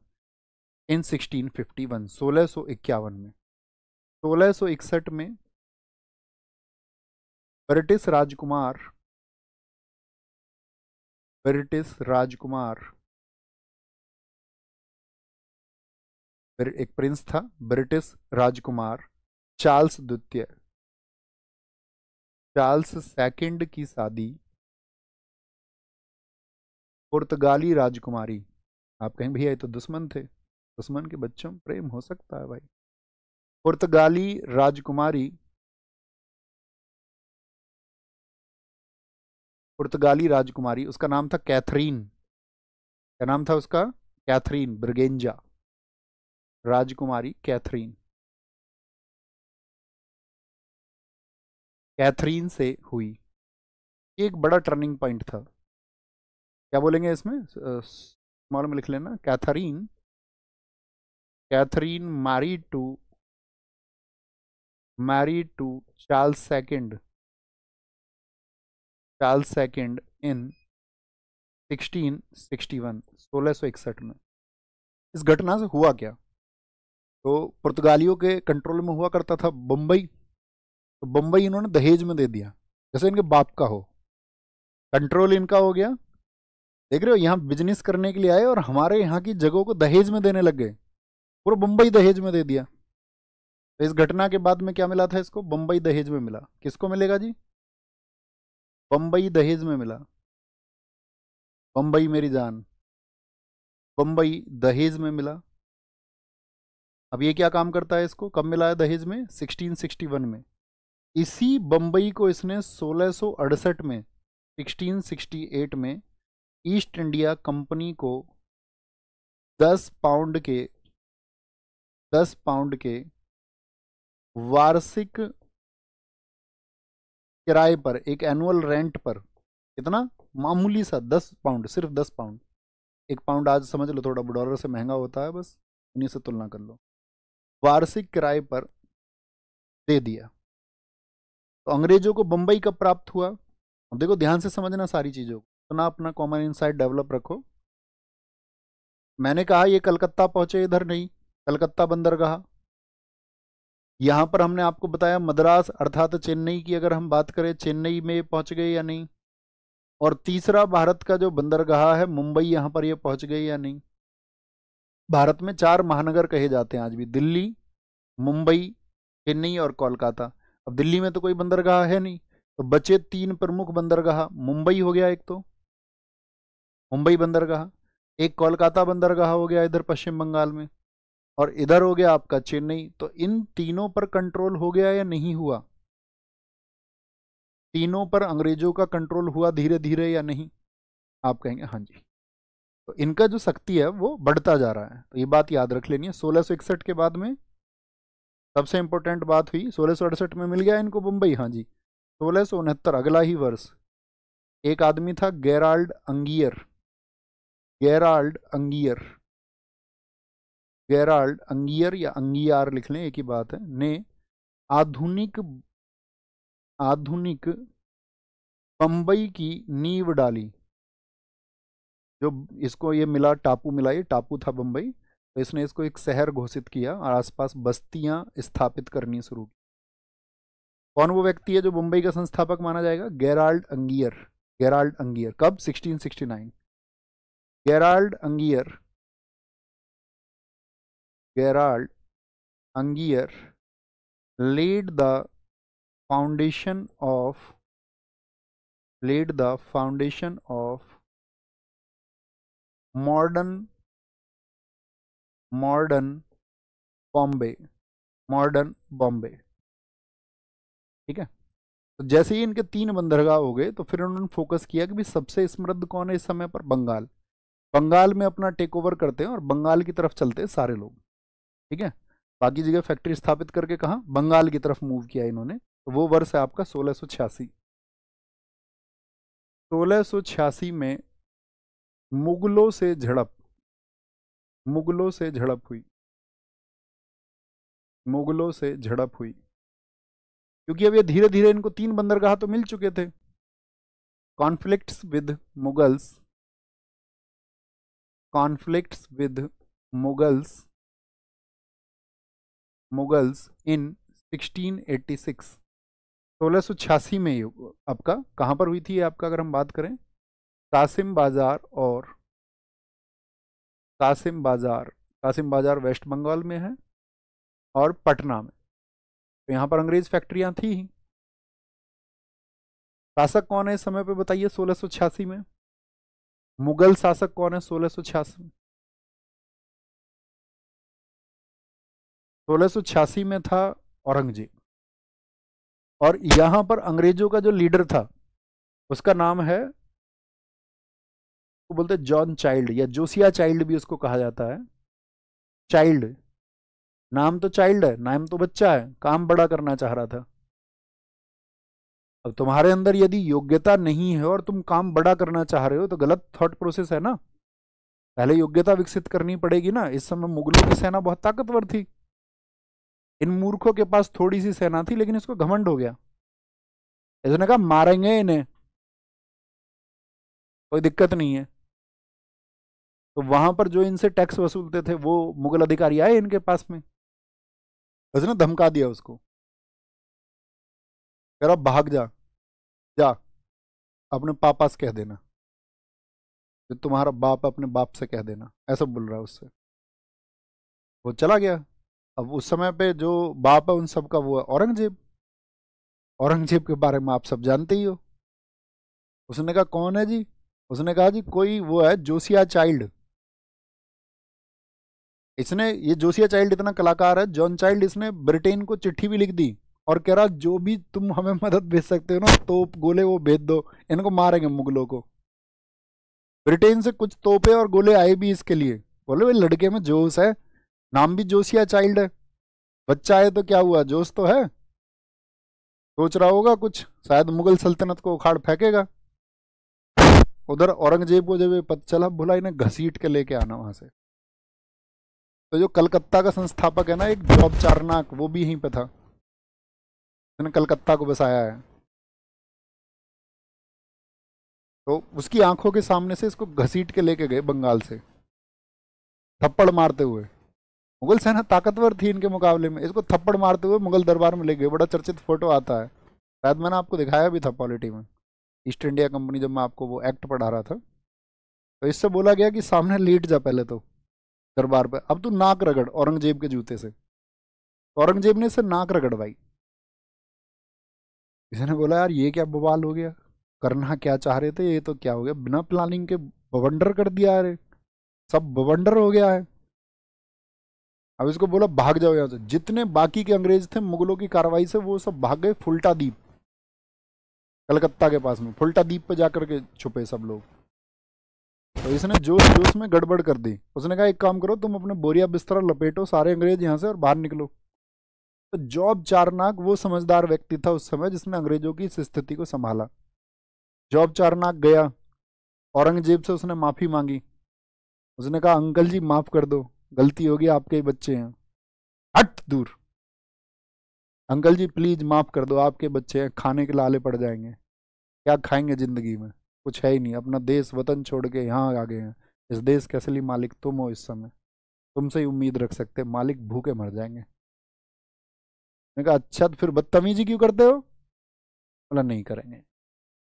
in 1651, 1651 में। 1661 में ब्रिटिश राजकुमार, ब्रिटिश राजकुमार एक प्रिंस था, ब्रिटिश राजकुमार चार्ल्स द्वितीय, चार्ल्स सेकंड की शादी पुर्तगाली राजकुमारी। आप कहें भैया ये तो दुश्मन थे, दुश्मन के बच्चों में प्रेम हो सकता है भाई। पुर्तगाली राजकुमारी, पुर्तगाली राजकुमारी, उसका नाम था कैथरीन। क्या नाम था उसका? कैथरीन ब्रिगेंजा, राजकुमारी कैथरीन। कैथरीन से हुई। ये एक बड़ा टर्निंग पॉइंट था। क्या बोलेंगे इसमें? स्मॉल में लिख लेना, Catherine, Catherine married to Charles second, Charles second in 1661, 1661 में। इस घटना से हुआ क्या? तो पुर्तगालियों के कंट्रोल में हुआ करता था बम्बई, तो बम्बई इन्होंने दहेज में दे दिया, जैसे इनके बाप का हो। कंट्रोल इनका हो गया। देख रहे हो, यहाँ बिजनेस करने के लिए आए और हमारे यहाँ की जगहों को दहेज में देने लग गए। पूरा बम्बई दहेज में दे दिया। तो इस घटना के बाद में क्या मिला था इसको? बम्बई दहेज में मिला। किसको मिलेगा जी? बम्बई दहेज में मिला। बम्बई मेरी जान, बम्बई दहेज में मिला। अब ये क्या काम करता है? इसको कब मिला है दहेज में? 1661 में। इसी बम्बई को इसने 1668 में, 1668 में ईस्ट इंडिया कंपनी को 10 पाउंड के, 10 पाउंड के वार्षिक किराए पर, एक एनुअल रेंट पर, कितना मामूली सा 10 पाउंड, सिर्फ 10 पाउंड। 1 पाउंड आज समझ लो थोड़ा डॉलर से महंगा होता है, बस उन्हीं से तुलना कर लो। वार्षिक किराए पर दे दिया। तो अंग्रेजों को बंबई कब प्राप्त हुआ? अब देखो ध्यान से समझना सारी चीजों को, तो ना अपना कॉमन इनसाइट डेवलप रखो। मैंने कहा ये कलकत्ता पहुंचे, इधर नहीं, कलकत्ता बंदरगाह। यहां पर हमने आपको बताया मद्रास अर्थात चेन्नई की, अगर हम बात करें चेन्नई में पहुंच गए या नहीं। और तीसरा भारत का जो बंदरगाह है मुंबई, यहां पर ये पहुंच गए या नहीं। भारत में 4 महानगर कहे जाते हैं आज भी, दिल्ली, मुंबई, चेन्नई और कोलकाता। अब दिल्ली में तो कोई बंदरगाह है नहीं, तो बचे 3 प्रमुख बंदरगाह। मुंबई हो गया एक, तो मुंबई बंदरगाह, एक कोलकाता बंदरगाह हो गया इधर पश्चिम बंगाल में, और इधर हो गया आपका चेन्नई। तो इन तीनों पर कंट्रोल हो गया या नहीं हुआ? तीनों पर अंग्रेजों का कंट्रोल हुआ धीरे धीरे या नहीं? आप कहेंगे हाँ जी। तो इनका जो शक्ति है वो बढ़ता जा रहा है, तो ये बात याद रख लेनी है। 1661 के बाद में सबसे इंपॉर्टेंट बात हुई, 1668 में मिल गया इनको मुंबई, हाँ जी। 1669 अगला ही वर्ष, एक आदमी था Gerald Aungier, Gerald Aungier, Gerald अंगियर या अंगियार लिख लें, एक ही बात है, ने आधुनिक, आधुनिक बंबई की नींव डाली। जो इसको ये मिला, टापू मिला, ये टापू था बंबई, तो इसने इसको एक शहर घोषित किया और आसपास बस्तियां स्थापित करनी शुरू की। कौन वो व्यक्ति है जो मुंबई का संस्थापक माना जाएगा? Gerald Aungier. गेराल्ड अंगियर कब? 1669। Gerald Aungier, Gerald Aungier laid the foundation of, laid the foundation of modern, modern Bombay, modern Bombay. ठीक है। तो जैसे ही इनके 3 बंदरगाह हो गए, तो फिर उन्होंने फोकस किया कि भी सबसे समृद्ध कौन है इस समय पर? बंगाल। बंगाल में अपना टेक ओवर करते हैं और बंगाल की तरफ चलते हैं सारे लोग। ठीक है। बाकी जगह फैक्ट्री स्थापित करके कहा बंगाल की तरफ मूव किया इन्होंने। तो वो वर्ष है आपका 1686। 1686 में मुगलों से झड़प, मुगलों से झड़प हुई, मुगलों से झड़प हुई। क्योंकि अब ये धीरे धीरे इनको 3 बंदरगाह तो मिल चुके थे। Conflicts with Mughals, conflicts with Mughals, Mughals in 1686, 1686 में ये आपका कहाँ पर हुई थी आपका? अगर हम बात करें कासिम बाजार और, कासिम बाजार कासिम बाजार वेस्ट बंगाल में है और पटना में। तो यहाँ पर अंग्रेज फैक्ट्रियाँ थी ही। शासक कौन है इस समय पे बताइए 1686 में? मुगल शासक कौन है 1686 में? 1686 में था औरंगजेब। और यहां पर अंग्रेजों का जो लीडर था उसका नाम है, वो बोलते हैं जॉन चाइल्ड या जोसिया चाइल्ड भी उसको कहा जाता है। चाइल्ड, नाम तो चाइल्ड है, नाम तो बच्चा है, काम बड़ा करना चाह रहा था। अब तुम्हारे अंदर यदि योग्यता नहीं है और तुम काम बड़ा करना चाह रहे हो तो गलत थॉट प्रोसेस है ना। पहले योग्यता विकसित करनी पड़ेगी ना। इस समय मुगलों की सेना बहुत ताकतवर थी, इन मूर्खों के पास थोड़ी सी सेना थी, लेकिन इसको घमंड हो गया। इसने कहा मारेंगे इन्हें, कोई दिक्कत नहीं है। तो वहां पर जो इनसे टैक्स वसूलते थे वो मुगल अधिकारी आए इनके पास में, उसने धमका दिया उसको, कह रहा भाग जा, जा अपने पापा से कह देना, जो तुम्हारा बाप अपने बाप से कह देना, ऐसा बोल रहा है उससे। वो चला गया। अब उस समय पे जो बाप है उन सबका वो है औरंगजेब। औरंगजेब के बारे में आप सब जानते ही हो। उसने कहा कौन है जी? उसने कहा जी कोई वो है जोसिया चाइल्ड। इसने, ये जोसिया चाइल्ड इतना कलाकार है जॉन चाइल्ड, इसने ब्रिटेन को चिट्ठी भी लिख दी और कह रहा जो भी तुम हमें मदद भेज सकते हो ना, तोप गोले वो भेज दो, इनको मारेंगे मुगलों को। ब्रिटेन से कुछ तोपे और गोले आए भी इसके लिए। बोले भाई लड़के में जोश है, नाम भी जोशिया चाइल्ड है, बच्चा है तो क्या हुआ, जोश तो है। सोच रहा होगा कुछ, शायद मुगल सल्तनत को उखाड़ फेंकेगा। उधर औरंगजेब को जब ये पता चला, बोला इन्हें घसीट के लेके आना वहां से। तो जो कलकत्ता का संस्थापक है ना एक जॉब चारनाक, वो भी यहीं पे था, उसने कलकत्ता को बसाया है। तो उसकी आंखों के सामने से इसको घसीट के लेके गए बंगाल से, थप्पड़ मारते हुए। मुगल सेना ताकतवर थी इनके मुकाबले में, इसको थप्पड़ मारते हुए मुगल दरबार में ले गए। बड़ा चर्चित फोटो आता है, शायद मैंने आपको दिखाया भी था पॉलिटी में, ईस्ट इंडिया कंपनी जब मैं आपको वो एक्ट पढ़ा रहा था। तो इससे बोला गया कि सामने लेट जा पहले तो दरबार पे, अब तू नाक रगड़ औरंगजेब के जूते से। तो औरंगजेब ने इससे नाक रगड़वाई। इसने बोला यार ये क्या बवाल हो गया, करना क्या चाह रहे थे, ये तो क्या हो गया, बिना प्लानिंग के बवंडर कर दिया, अरे सब बवंडर हो गया है। अब इसको बोला भाग जाओ यहाँ से। जितने बाकी के अंग्रेज थे मुगलों की कार्रवाई से वो सब भाग गए फुल्टा द्वीप, कलकत्ता के पास में फुल्टा द्वीप पे जाकर के छुपे सब लोग। तो इसने जोश जोश में गड़बड़ कर दी। उसने कहा एक काम करो, तुम अपने बोरिया बिस्तरा लपेटो सारे अंग्रेज यहाँ से और बाहर निकलो। तो जॉब चारनाक वो समझदार व्यक्ति था उस समय जिसने अंग्रेजों की इस स्थिति को संभाला। जॉब चारनाक गया, औरंगजेब से उसने माफी मांगी। उसने कहा अंकल जी माफ कर दो, गलती होगी, आपके ही बच्चे हैं, हट दूर। अंकल जी प्लीज माफ कर दो, आपके बच्चे हैं, खाने के लाले पड़ जाएंगे, क्या खाएंगे जिंदगी में, कुछ है ही नहीं, अपना देश वतन छोड़ के यहाँ आ गए हैं। इस देश के असली मालिक तुम हो, इस समय तुमसे ही उम्मीद रख सकते, मालिक भूखे मर जाएंगे। मैंने कहा अच्छा तो फिर बदतमीजी क्यों करते हो? बोला नहीं करेंगे,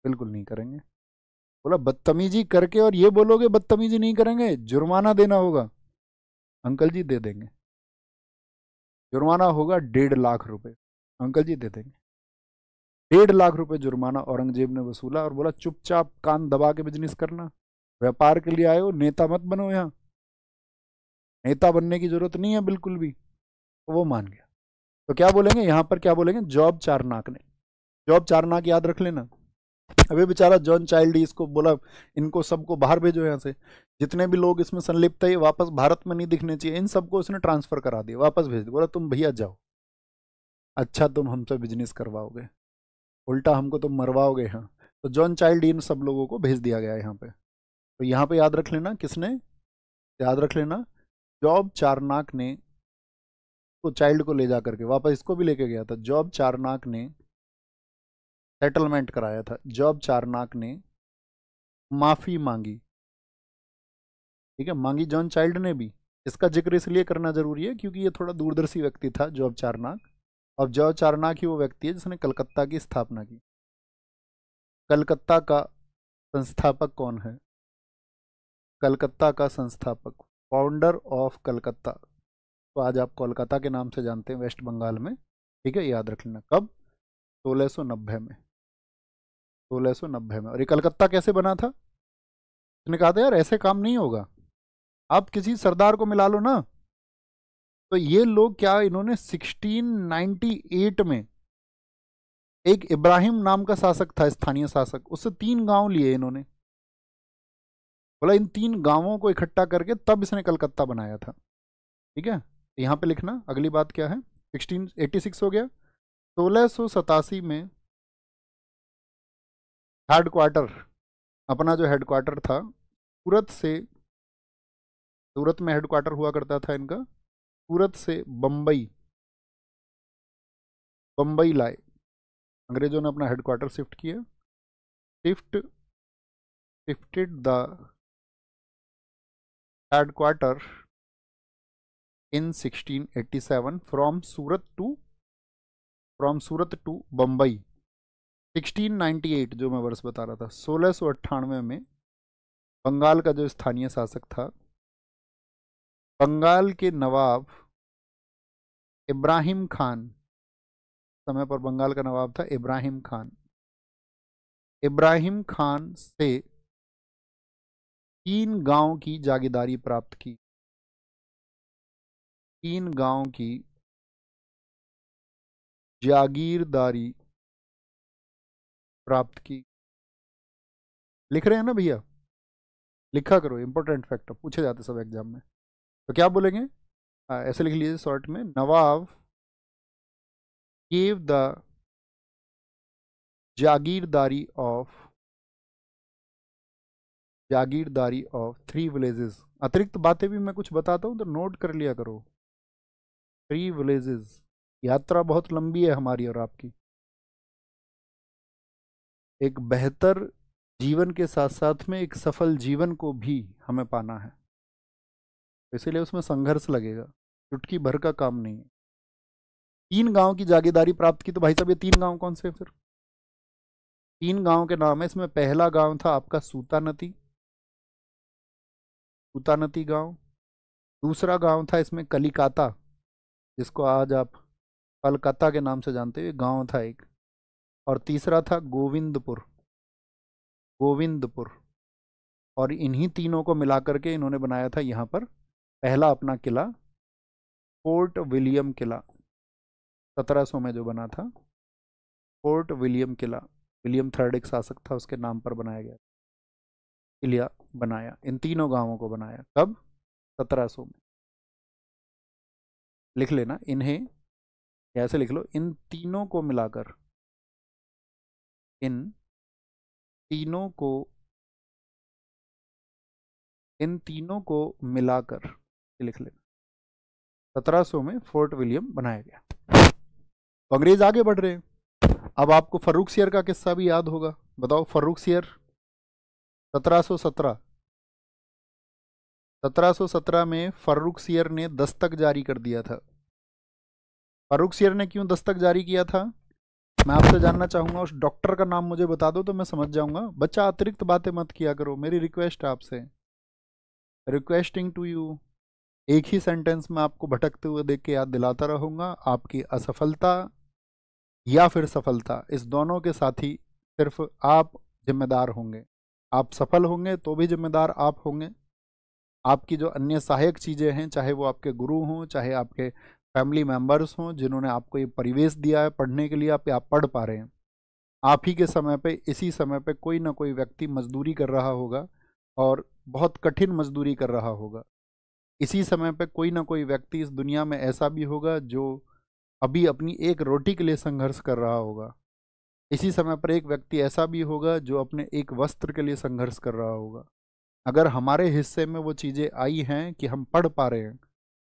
बिल्कुल नहीं करेंगे। बोला बदतमीजी करके और ये बोलोगे बदतमीजी नहीं करेंगे, जुर्माना देना होगा। अंकल जी दे देंगे, जुर्माना होगा 1.5 लाख रुपए। अंकल जी दे देंगे। 1.5 लाख रुपए जुर्माना औरंगजेब ने वसूला और बोला चुपचाप कान दबा के बिजनेस करना, व्यापार के लिए आए हो, नेता मत बनो, यहाँ नेता बनने की जरूरत नहीं है बिल्कुल भी। तो वो मान गया। तो क्या बोलेंगे यहाँ पर, क्या बोलेंगे, जॉब चारनाक ने। जॉब चारनाक याद रख लेना। अभी बेचारा जॉन चाइल्ड ही इसको बोला इनको सबको बाहर भेजो यहाँ से, जितने भी लोग इसमें संलिप्त है वापस भारत में नहीं दिखने चाहिए, इन सबको उसने ट्रांसफर करा दिया, वापस भेज दिया। बोला तुम भैया जाओ, अच्छा तुम हमसे बिजनेस करवाओगे, उल्टा हमको तुम मरवाओगे यहाँ। तो जॉन चाइल्ड इन सब लोगों को भेज दिया गया यहाँ पे। तो यहाँ पे याद रख लेना किसने, याद रख लेना जॉब चारनाक ने तो चाइल्ड को ले जा करके वापस इसको भी लेके गया था। जॉब चारनाक ने सेटलमेंट कराया था, जॉब चारनाक ने माफी मांगी, ठीक है, मांगी जॉन चाइल्ड ने भी। इसका जिक्र इसलिए करना जरूरी है क्योंकि ये थोड़ा दूरदर्शी व्यक्ति था जॉब चारनाक। और जॉब चारनाक ही वो व्यक्ति है जिसने कलकत्ता की स्थापना की। कलकत्ता का संस्थापक कौन है? कलकत्ता का संस्थापक फाउंडर ऑफ कलकत्ता, तो आज आप कोलकाता के नाम से जानते हैं वेस्ट बंगाल में, ठीक है, याद रख लेना। कब? 1690 में, 1690 में। और ये कलकत्ता कैसे बना था? उसने कहा था यार ऐसे काम नहीं होगा, आप किसी सरदार को मिला लो ना। तो ये लोग क्या, इन्होंने 1698 में एक इब्राहिम नाम का शासक था, स्थानीय शासक, उससे 3 गांव लिए इन्होंने। बोला इन 3 गांवों को इकट्ठा करके तब इसने कलकत्ता बनाया था, ठीक है। यहाँ पे लिखना अगली बात क्या है। 1686 हो गया। 1687 में हेडक्वार्टर, अपना जो हेडक्वार्टर था सूरत से, सूरत में हेडक्वार्टर हुआ करता था इनका, सूरत से बम्बई, बम्बई लाए। अंग्रेजों ने अपना हेडक्वार्टर शिफ्ट किया, shifted the headquarter in 1687 from Surat to Bombay. 1698 जो मैं वर्ष बता रहा था, 1698 में बंगाल का जो स्थानीय शासक था, बंगाल के नवाब इब्राहिम खान, समय पर बंगाल का नवाब था इब्राहिम खान, इब्राहिम खान से 3 गांव की जागीरदारी प्राप्त की, 3 गांव की जागीरदारी प्राप्त की। लिख रहे हैं ना भैया? लिखा करो, इंपॉर्टेंट फैक्टर पूछे जाते सब एग्जाम में। तो क्या बोलेंगे? ऐसे लिख लीजिए शॉर्ट में, नवाब gave the जागीरदारी ऑफ 3 विलेजेस। अतिरिक्त बातें भी मैं कुछ बताता हूँ तो नोट कर लिया करो। 3 विलेजेस, यात्रा बहुत लंबी है हमारी और आपकी। एक बेहतर जीवन के साथ साथ में एक सफल जीवन को भी हमें पाना है, इसीलिए उसमें संघर्ष लगेगा, चुटकी भर का काम नहीं है। 3 गांव की जागीरदारी प्राप्त की, तो भाई साहब ये 3 गांव कौन से? फिर 3 गांव के नाम है इसमें। पहला गांव था आपका सूतानती, सूतानती गांव। दूसरा गांव था इसमें कलिकाता, जिसको आज आप कलकत्ता के नाम से जानते हो, गांव था एक। और तीसरा था गोविंदपुर, गोविंदपुर। और इन्हीं तीनों को मिलाकर के इन्होंने बनाया था यहाँ पर पहला अपना किला, फोर्ट विलियम किला। 1700 में जो बना था फोर्ट विलियम किला, विलियम थर्ड एक शासक था, उसके नाम पर बनाया गया किला बनाया। इन तीनों गांवों को बनाया कब? 1700 में। लिख लेना इन्हें, ऐसे लिख लो, इन तीनों को मिलाकर, इन तीनों को मिलाकर लिख लेना, 1700 में फोर्ट विलियम बनाया गया। तो अंग्रेज आगे बढ़ रहे हैं। अब आपको फर्रुख सियर का किस्सा भी याद होगा, बताओ फर्रुख सियर। 1717 में फर्रुख सियर ने दस्तक जारी कर दिया था। फर्रुख सियर ने क्यों दस्तक जारी किया था, मैं आपसे जानना चाहूंगा। उस डॉक्टर का नाम मुझे बता दो तो मैं समझ जाऊंगा। बच्चा अतिरिक्त बातें मत किया करो, मेरी रिक्वेस्ट है आपसे, रिक्वेस्टिंग टू यू। एक ही सेंटेंस में आपको भटकते हुए देख के याद दिलाता रहूंगा। आपकी असफलता या फिर सफलता, इस दोनों के साथी सिर्फ आप जिम्मेदार होंगे। आप सफल होंगे तो भी जिम्मेदार आप होंगे। आपकी जो अन्य सहायक चीज़ें हैं, चाहे वो आपके गुरु हों, चाहे आपके फैमिली मेम्बर्स हों, जिन्होंने आपको ये परिवेश दिया है पढ़ने के लिए, आप पढ़ पा रहे हैं, आप ही के समय पे, इसी समय पे कोई ना कोई व्यक्ति मजदूरी कर रहा होगा और बहुत कठिन मजदूरी कर रहा होगा। इसी समय पे कोई ना कोई व्यक्ति इस दुनिया में ऐसा भी होगा जो अभी अपनी एक रोटी के लिए संघर्ष कर रहा होगा। इसी समय पर एक व्यक्ति ऐसा भी होगा जो अपने एक वस्त्र के लिए संघर्ष कर रहा होगा। अगर हमारे हिस्से में वो चीज़ें आई हैं कि हम पढ़ पा रहे हैं,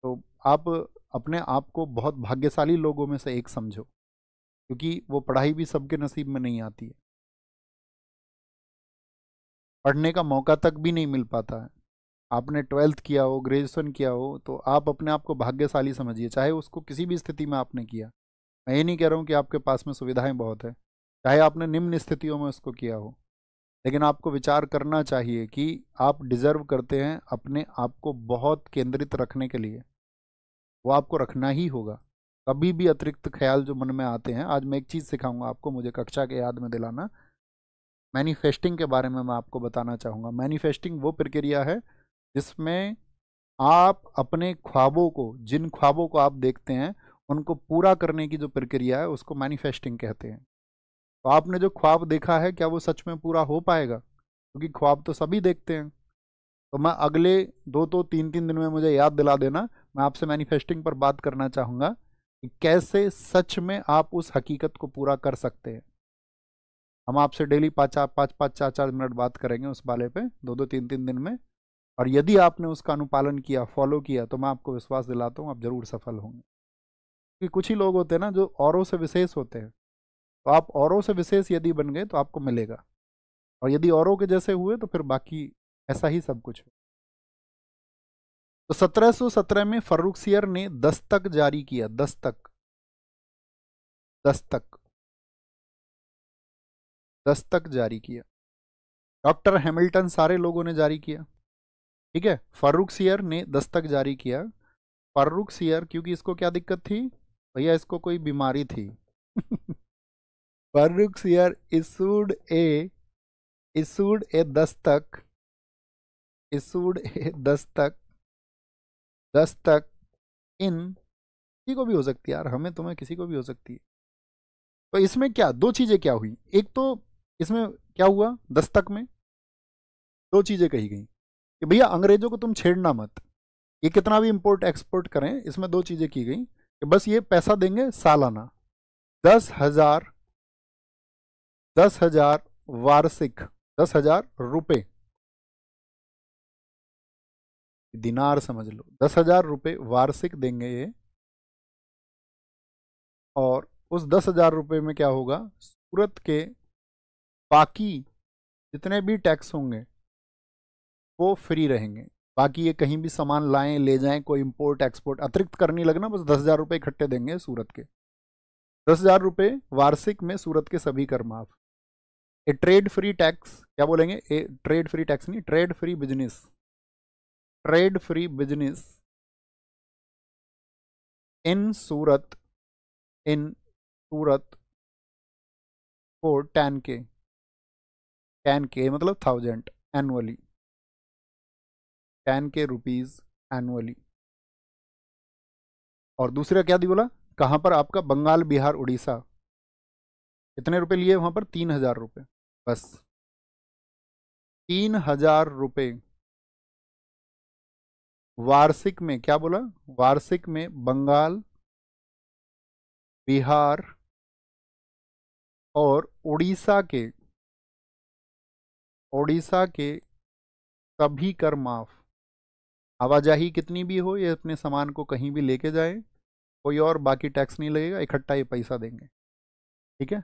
तो आप अपने आप को बहुत भाग्यशाली लोगों में से एक समझो, क्योंकि वो पढ़ाई भी सबके नसीब में नहीं आती है। पढ़ने का मौका तक भी नहीं मिल पाता है। आपने 12th किया हो, ग्रेजुएशन किया हो, तो आप अपने आप को भाग्यशाली समझिए, चाहे उसको किसी भी स्थिति में आपने किया। मैं ये नहीं कह रहा हूँ कि आपके पास में सुविधाएं बहुत है, चाहे आपने निम्न स्थितियों में उसको किया हो। लेकिन आपको विचार करना चाहिए कि आप डिजर्व करते हैं अपने आप को बहुत केंद्रित रखने के लिए, वो आपको रखना ही होगा। कभी भी अतिरिक्त ख्याल जो मन में आते हैं, आज मैं एक चीज़ सिखाऊंगा आपको, मुझे कक्षा के याद में दिलाना। मैनिफेस्टिंग के बारे में मैं आपको बताना चाहूँगा। मैनिफेस्टिंग वो प्रक्रिया है जिसमें आप अपने ख्वाबों को, जिन ख्वाबों को आप देखते हैं उनको पूरा करने की जो प्रक्रिया है उसको मैनिफेस्टिंग कहते हैं। तो आपने जो ख्वाब देखा है क्या वो सच में पूरा हो पाएगा? क्योंकि ख्वाब तो सभी देखते हैं। तो मैं अगले 2 तो 3 दिन में मुझे याद दिला देना, मैं आपसे मैनिफेस्टिंग पर बात करना चाहूँगा कि कैसे सच में आप उस हकीकत को पूरा कर सकते हैं। हम आपसे डेली 5-5 4-4 मिनट बात करेंगे उस वाले पे 2-2 3 दिन में। और यदि आपने उसका अनुपालन किया, फॉलो किया, तो मैं आपको विश्वास दिलाता हूँ आप जरूर सफल होंगे। क्योंकि कुछ ही लोग होते हैं ना जो औरों से विशेष होते हैं, तो आप औरों से विशेष यदि बन गए तो आपको मिलेगा, और यदि औरों के जैसे हुए तो फिर बाकी ऐसा ही सब कुछ है। तो 1717 में फर्रुखसियर ने दस्तक जारी किया। दस्तक, दस्तक, दस्तक जारी किया। डॉक्टर हैमिल्टन, सारे लोगों ने जारी किया, ठीक है। फर्रुखसियर ने दस्तक जारी किया। फर्रुखसियर, क्योंकि इसको क्या दिक्कत थी भैया, इसको कोई बीमारी थी। Farrukhsiyar issued a Dastak, issued a Dastak, Dastak इन, किसी को भी हो सकती है यार, हमें तुम्हें किसी को भी हो सकती है। तो इसमें क्या दो चीजें क्या हुई, एक तो इसमें क्या हुआ, दस्तक में दो चीजें कही गई कि भैया अंग्रेजों को तुम छेड़ना मत, ये कितना भी इंपोर्ट एक्सपोर्ट करें। इसमें दो चीजें की गई कि बस ये पैसा देंगे सालाना 10,000, 10,000 वार्षिक, 10,000 रुपए, दिनार समझ लो, 10,000 रुपए वार्षिक देंगे ये। और उस 10,000 रुपए में क्या होगा, सूरत के बाकी जितने भी टैक्स होंगे वो फ्री रहेंगे। बाकी ये कहीं भी सामान लाएं ले जाएं, कोई इंपोर्ट एक्सपोर्ट अतिरिक्त करनी लगना, बस 10,000 रुपये इकट्ठे देंगे सूरत के। 10,000 रुपये वार्षिक में सूरत के सभी कर माफ। ए ट्रेड फ्री टैक्स, क्या बोलेंगे, ए ट्रेड फ्री टैक्स नहीं, trade free business, trade free business in Surat, in Surat for 10K, 10K मतलब 1,000 एनुअली, 10K रुपीज एनुअली। और दूसरा क्या दी बोला, कहाँ पर, आपका बंगाल बिहार उड़ीसा। कितने रुपए लिए वहां पर, 3,000 रुपये, बस 3,000 रुपये वार्षिक में। क्या बोला, वार्षिक में बंगाल, बिहार और उड़ीसा के, उड़ीसा के सभी कर माफ। आवाजाही कितनी भी हो, ये अपने सामान को कहीं भी लेके जाए, कोई और बाकी टैक्स नहीं लगेगा, इकट्ठा ये पैसा देंगे, ठीक है।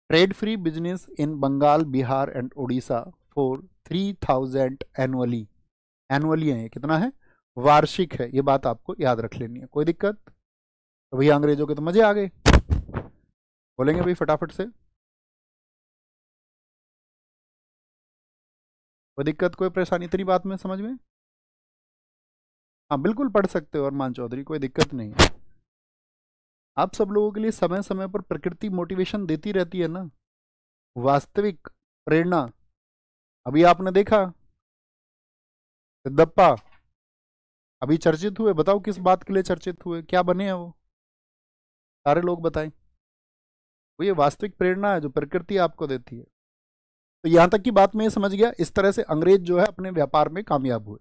Trade free business in Bengal Bihar and Orissa for 3,000 annually. Annually है ये, कितना है, वार्षिक है, ये बात आपको याद रख लेनी है। कोई दिक्कत? तो भैया अंग्रेजों के तो मजे आ गए, बोलेंगे भाई फटाफट से, कोई दिक्कत कोई परेशानी इतनी बात में समझ में? हाँ बिल्कुल पढ़ सकते हो अरमान चौधरी, कोई दिक्कत नहीं है। आप सब लोगों के लिए समय समय पर प्रकृति मोटिवेशन देती रहती है ना, वास्तविक प्रेरणा। अभी आपने देखा सिद्धप्पा अभी चर्चित हुए, बताओ किस बात के लिए चर्चित हुए, क्या बने हैं वो, सारे लोग बताएं। वो ये वास्तविक प्रेरणा है जो प्रकृति आपको देती है। तो यहां तक की बात में ये समझ गया, इस तरह से अंग्रेज जो है अपने व्यापार में कामयाब हुए।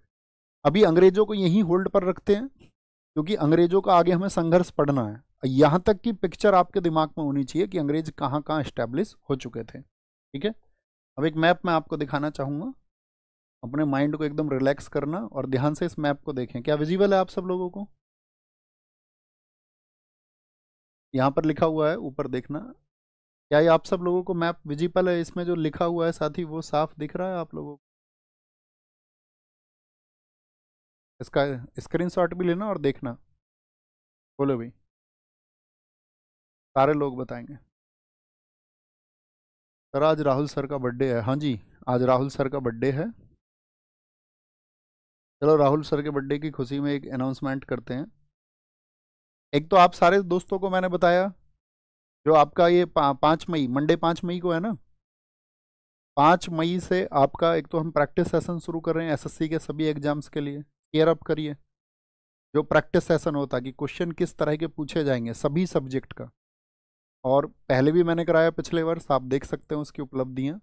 अभी अंग्रेजों को यहीं होल्ड पर रखते हैं क्योंकि अंग्रेजों का आगे हमें संघर्ष पढ़ना है। यहां तक की पिक्चर आपके दिमाग में होनी चाहिए कि अंग्रेज कहाँ कहाँ स्टैब्लिश हो चुके थे, ठीक है। अब एक मैप मैं आपको दिखाना चाहूंगा, अपने माइंड को एकदम रिलैक्स करना और ध्यान से इस मैप को देखें। क्या विजिबल है आप सब लोगों को? यहाँ पर लिखा हुआ है, ऊपर देखना। क्या ये आप सब लोगों को मैप विजिबल है? इसमें जो लिखा हुआ है साथी वो साफ दिख रहा है आप लोगों को? इसका स्क्रीनशॉट भी लेना और देखना। बोलो भाई, सारे लोग बताएंगे। सर आज राहुल सर का बर्थडे है। हाँ जी, आज राहुल सर का बर्थडे है। चलो राहुल सर के बर्थडे की खुशी में एक अनाउंसमेंट करते हैं। एक तो आप सारे दोस्तों को मैंने बताया, जो आपका ये 5 मई, मंडे 5 मई को है ना, 5 मई से आपका एक तो हम प्रैक्टिस सेशन शुरू कर रहे हैं एसएससी के सभी एग्जाम्स के लिए। केयर अप करिए। जो प्रैक्टिस सेशन होता है कि क्वेश्चन किस तरह के पूछे जाएंगे सभी सब्जेक्ट का, और पहले भी मैंने कराया पिछले वर्ष, आप देख सकते हैं उसकी उपलब्धियां।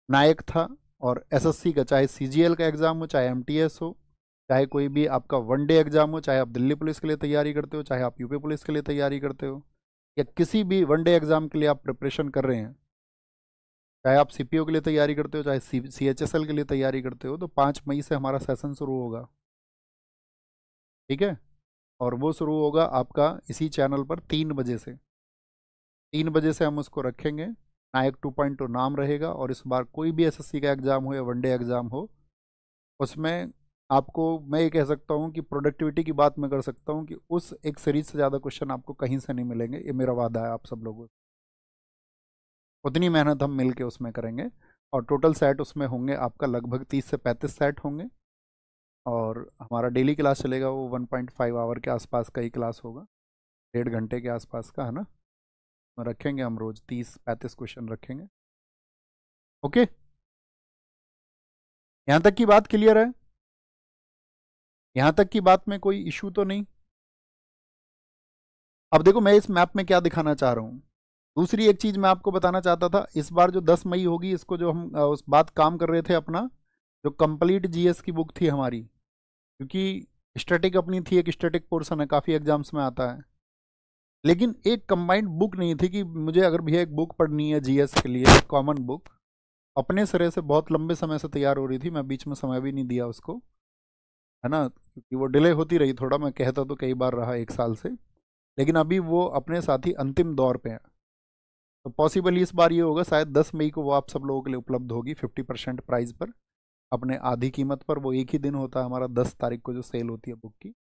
नायक था, और एसएससी का चाहे सीजीएल का एग्जाम हो, चाहे एमटीएस हो, चाहे कोई भी आपका वनडे एग्जाम हो, चाहे आप दिल्ली पुलिस के लिए तैयारी करते हो, चाहे आप यूपी पुलिस के लिए तैयारी करते हो, या किसी भी वनडे एग्जाम के लिए आप प्रिपरेशन कर रहे हैं, चाहे आप सीपीओ के लिए तैयारी करते हो, चाहे सीएचएसएल के लिए तैयारी करते हो, तो 5 मई से हमारा सेशन शुरू होगा। ठीक है, और वो शुरू होगा आपका इसी चैनल पर 3 बजे से। 3 बजे से हम उसको रखेंगे। नायक 2.0 नाम रहेगा, और इस बार कोई भी एसएससी का एग्जाम हो या वनडे एग्जाम हो, उसमें आपको मैं ये कह सकता हूँ कि प्रोडक्टिविटी की बात मैं कर सकता हूँ कि उस एक सीरीज से ज़्यादा क्वेश्चन आपको कहीं से नहीं मिलेंगे। ये मेरा वादा है आप सब लोगों से। उतनी मेहनत हम मिल के उसमें करेंगे, और टोटल सेट उसमें होंगे आपका लगभग 30 से 35 सेट होंगे। और हमारा डेली क्लास चलेगा वो 1.5 आवर के आसपास का ही क्लास होगा, 1.5 घंटे के आसपास का, है ना। रखेंगे हम रोज 30-35 क्वेश्चन रखेंगे। ओके, यहाँ तक की बात क्लियर है? यहाँ तक की बात में कोई इशू तो नहीं? अब देखो मैं इस मैप में क्या दिखाना चाह रहा हूँ। दूसरी एक चीज मैं आपको बताना चाहता था, इस बार जो 10 मई होगी, इसको जो हम उस बात काम कर रहे थे अपना, जो कंप्लीट जीएस की बुक थी हमारी, क्योंकि स्टैटिक अपनी थी, एक स्टैटिक पोर्शन है, काफ़ी एग्जाम्स में आता है, लेकिन एक कंबाइंड बुक नहीं थी कि मुझे अगर भैया एक बुक पढ़नी है जीएस के लिए, कॉमन बुक अपने सिरे से बहुत लंबे समय से तैयार हो रही थी, मैं बीच में समय भी नहीं दिया उसको, है ना, क्योंकि वो डिले होती रही थोड़ा, मैं कहता तो कई बार रहा 1 साल से, लेकिन अभी वो अपने साथ ही अंतिम दौर पे है। तो पॉसिबल इस बार ये होगा शायद 10 मई को वो आप सब लोगों के लिए उपलब्ध होगी 50% प्राइस पर, अपने आधी कीमत पर। वो एक ही दिन होता है हमारा 10 तारीख को जो सेल होती है बुक की।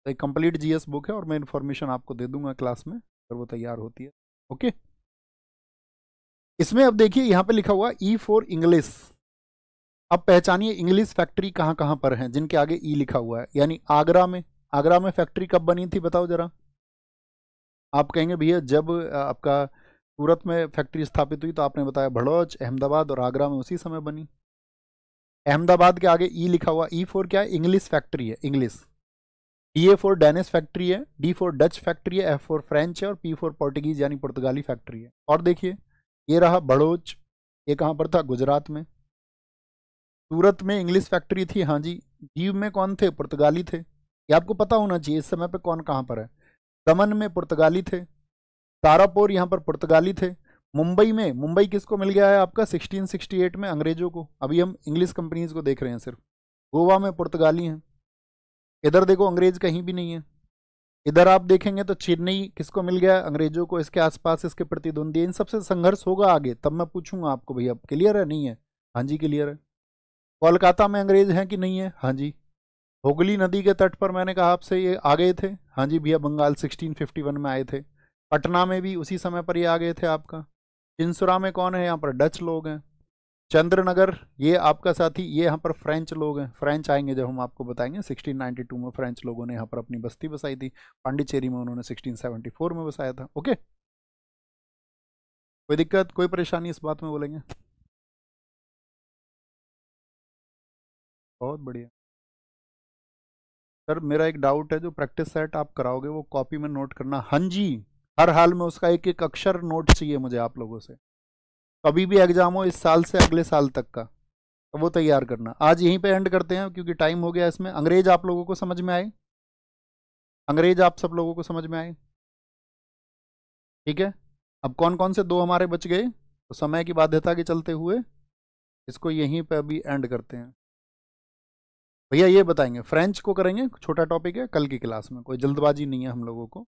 तो एक कंप्लीट जीएस बुक है, और मैं इन्फॉर्मेशन आपको दे दूंगा क्लास में अगर वो तैयार होती है। ओके, इसमें अब देखिए यहाँ पे लिखा हुआ ई फॉर इंग्लिश। अब पहचानिए इंग्लिश फैक्ट्री कहाँ कहाँ पर है जिनके आगे ई लिखा हुआ है, यानी आगरा में। आगरा में फैक्ट्री कब बनी थी बताओ जरा। आप कहेंगे भैया जब आपका सूरत में फैक्ट्री स्थापित हुई, तो आपने बताया भड़ौच, अहमदाबाद, और आगरा में उसी समय बनी। अहमदाबाद के आगे ई लिखा हुआ, ई फॉर क्या है? इंग्लिश फैक्ट्री है, English. D A for Danish factory है, डी फॉर डच फैक्ट्री है, एफ फॉर फ्रेंच है, और पी फॉर पोर्टुगीज यानी पुर्तगाली फैक्ट्री है। और देखिए ये रहा भड़ोच, ये कहाँ पर था? गुजरात में। सूरत में इंग्लिश फैक्ट्री थी, हाँ जी। दीव में कौन थे? पुर्तगाली थे। ये आपको पता होना चाहिए इस समय पे कौन कहाँ पर है। दमन में पुर्तगाली थे, तारापुर यहाँ पर पुर्तगाली थे। मुंबई में, मुंबई किसको मिल गया है आपका 1668 में? अंग्रेजों को। अभी हम इंग्लिश कंपनीज को देख रहे हैं सिर्फ। गोवा में पुर्तगाली हैं। इधर देखो अंग्रेज कहीं भी नहीं है। इधर आप देखेंगे तो चेन्नई किसको मिल गया? अंग्रेजों को। इसके आसपास इसके प्रतिद्वंदी, इन सबसे संघर्ष होगा आगे, तब मैं पूछूंगा आपको भैया क्लियर है नहीं है? हाँ जी क्लियर है। कोलकाता में अंग्रेज हैं कि नहीं है? हाँ जी। हुगली नदी के तट पर मैंने कहा आपसे ये आ गए थे, हाँ जी भैया, बंगाल 1651 में आए थे। पटना में भी उसी समय पर ये आ गए थे आपका। चिंसुरा में कौन है? यहाँ पर डच लोग हैं। चंद्रनगर ये आपका साथी, ये यहाँ पर फ्रेंच लोग हैं। फ्रेंच आएंगे जब हम आपको बताएंगे। 1692 में फ्रेंच लोगों ने यहाँ पर अपनी बस्ती बसाई थी। पांडिचेरी में उन्होंने 1674 में बसाया था। ओके, कोई दिक्कत, कोई परेशानी इस बात में बोलेंगे? बहुत बढ़िया सर। मेरा एक डाउट है, जो प्रैक्टिस सेट आप कराओगे वो कॉपी में नोट करना। हाँ जी, हर हाल में उसका एक एक अक्षर नोट चाहिए मुझे आप लोगों से। कभी भी एग्जाम हो इस साल से अगले साल तक का, तो वो तैयार करना। आज यहीं पे एंड करते हैं क्योंकि टाइम हो गया इसमें। अंग्रेज आप लोगों को समझ में आए? अंग्रेज आप सब लोगों को समझ में आए? ठीक है, अब कौन कौन से दो हमारे बच गए, तो समय की बाध्यता के चलते हुए इसको यहीं पे अभी एंड करते हैं। भैया ये बताएंगे, फ्रेंच को करेंगे, छोटा टॉपिक है, कल की क्लास में, कोई जल्दबाजी नहीं है हम लोगों को।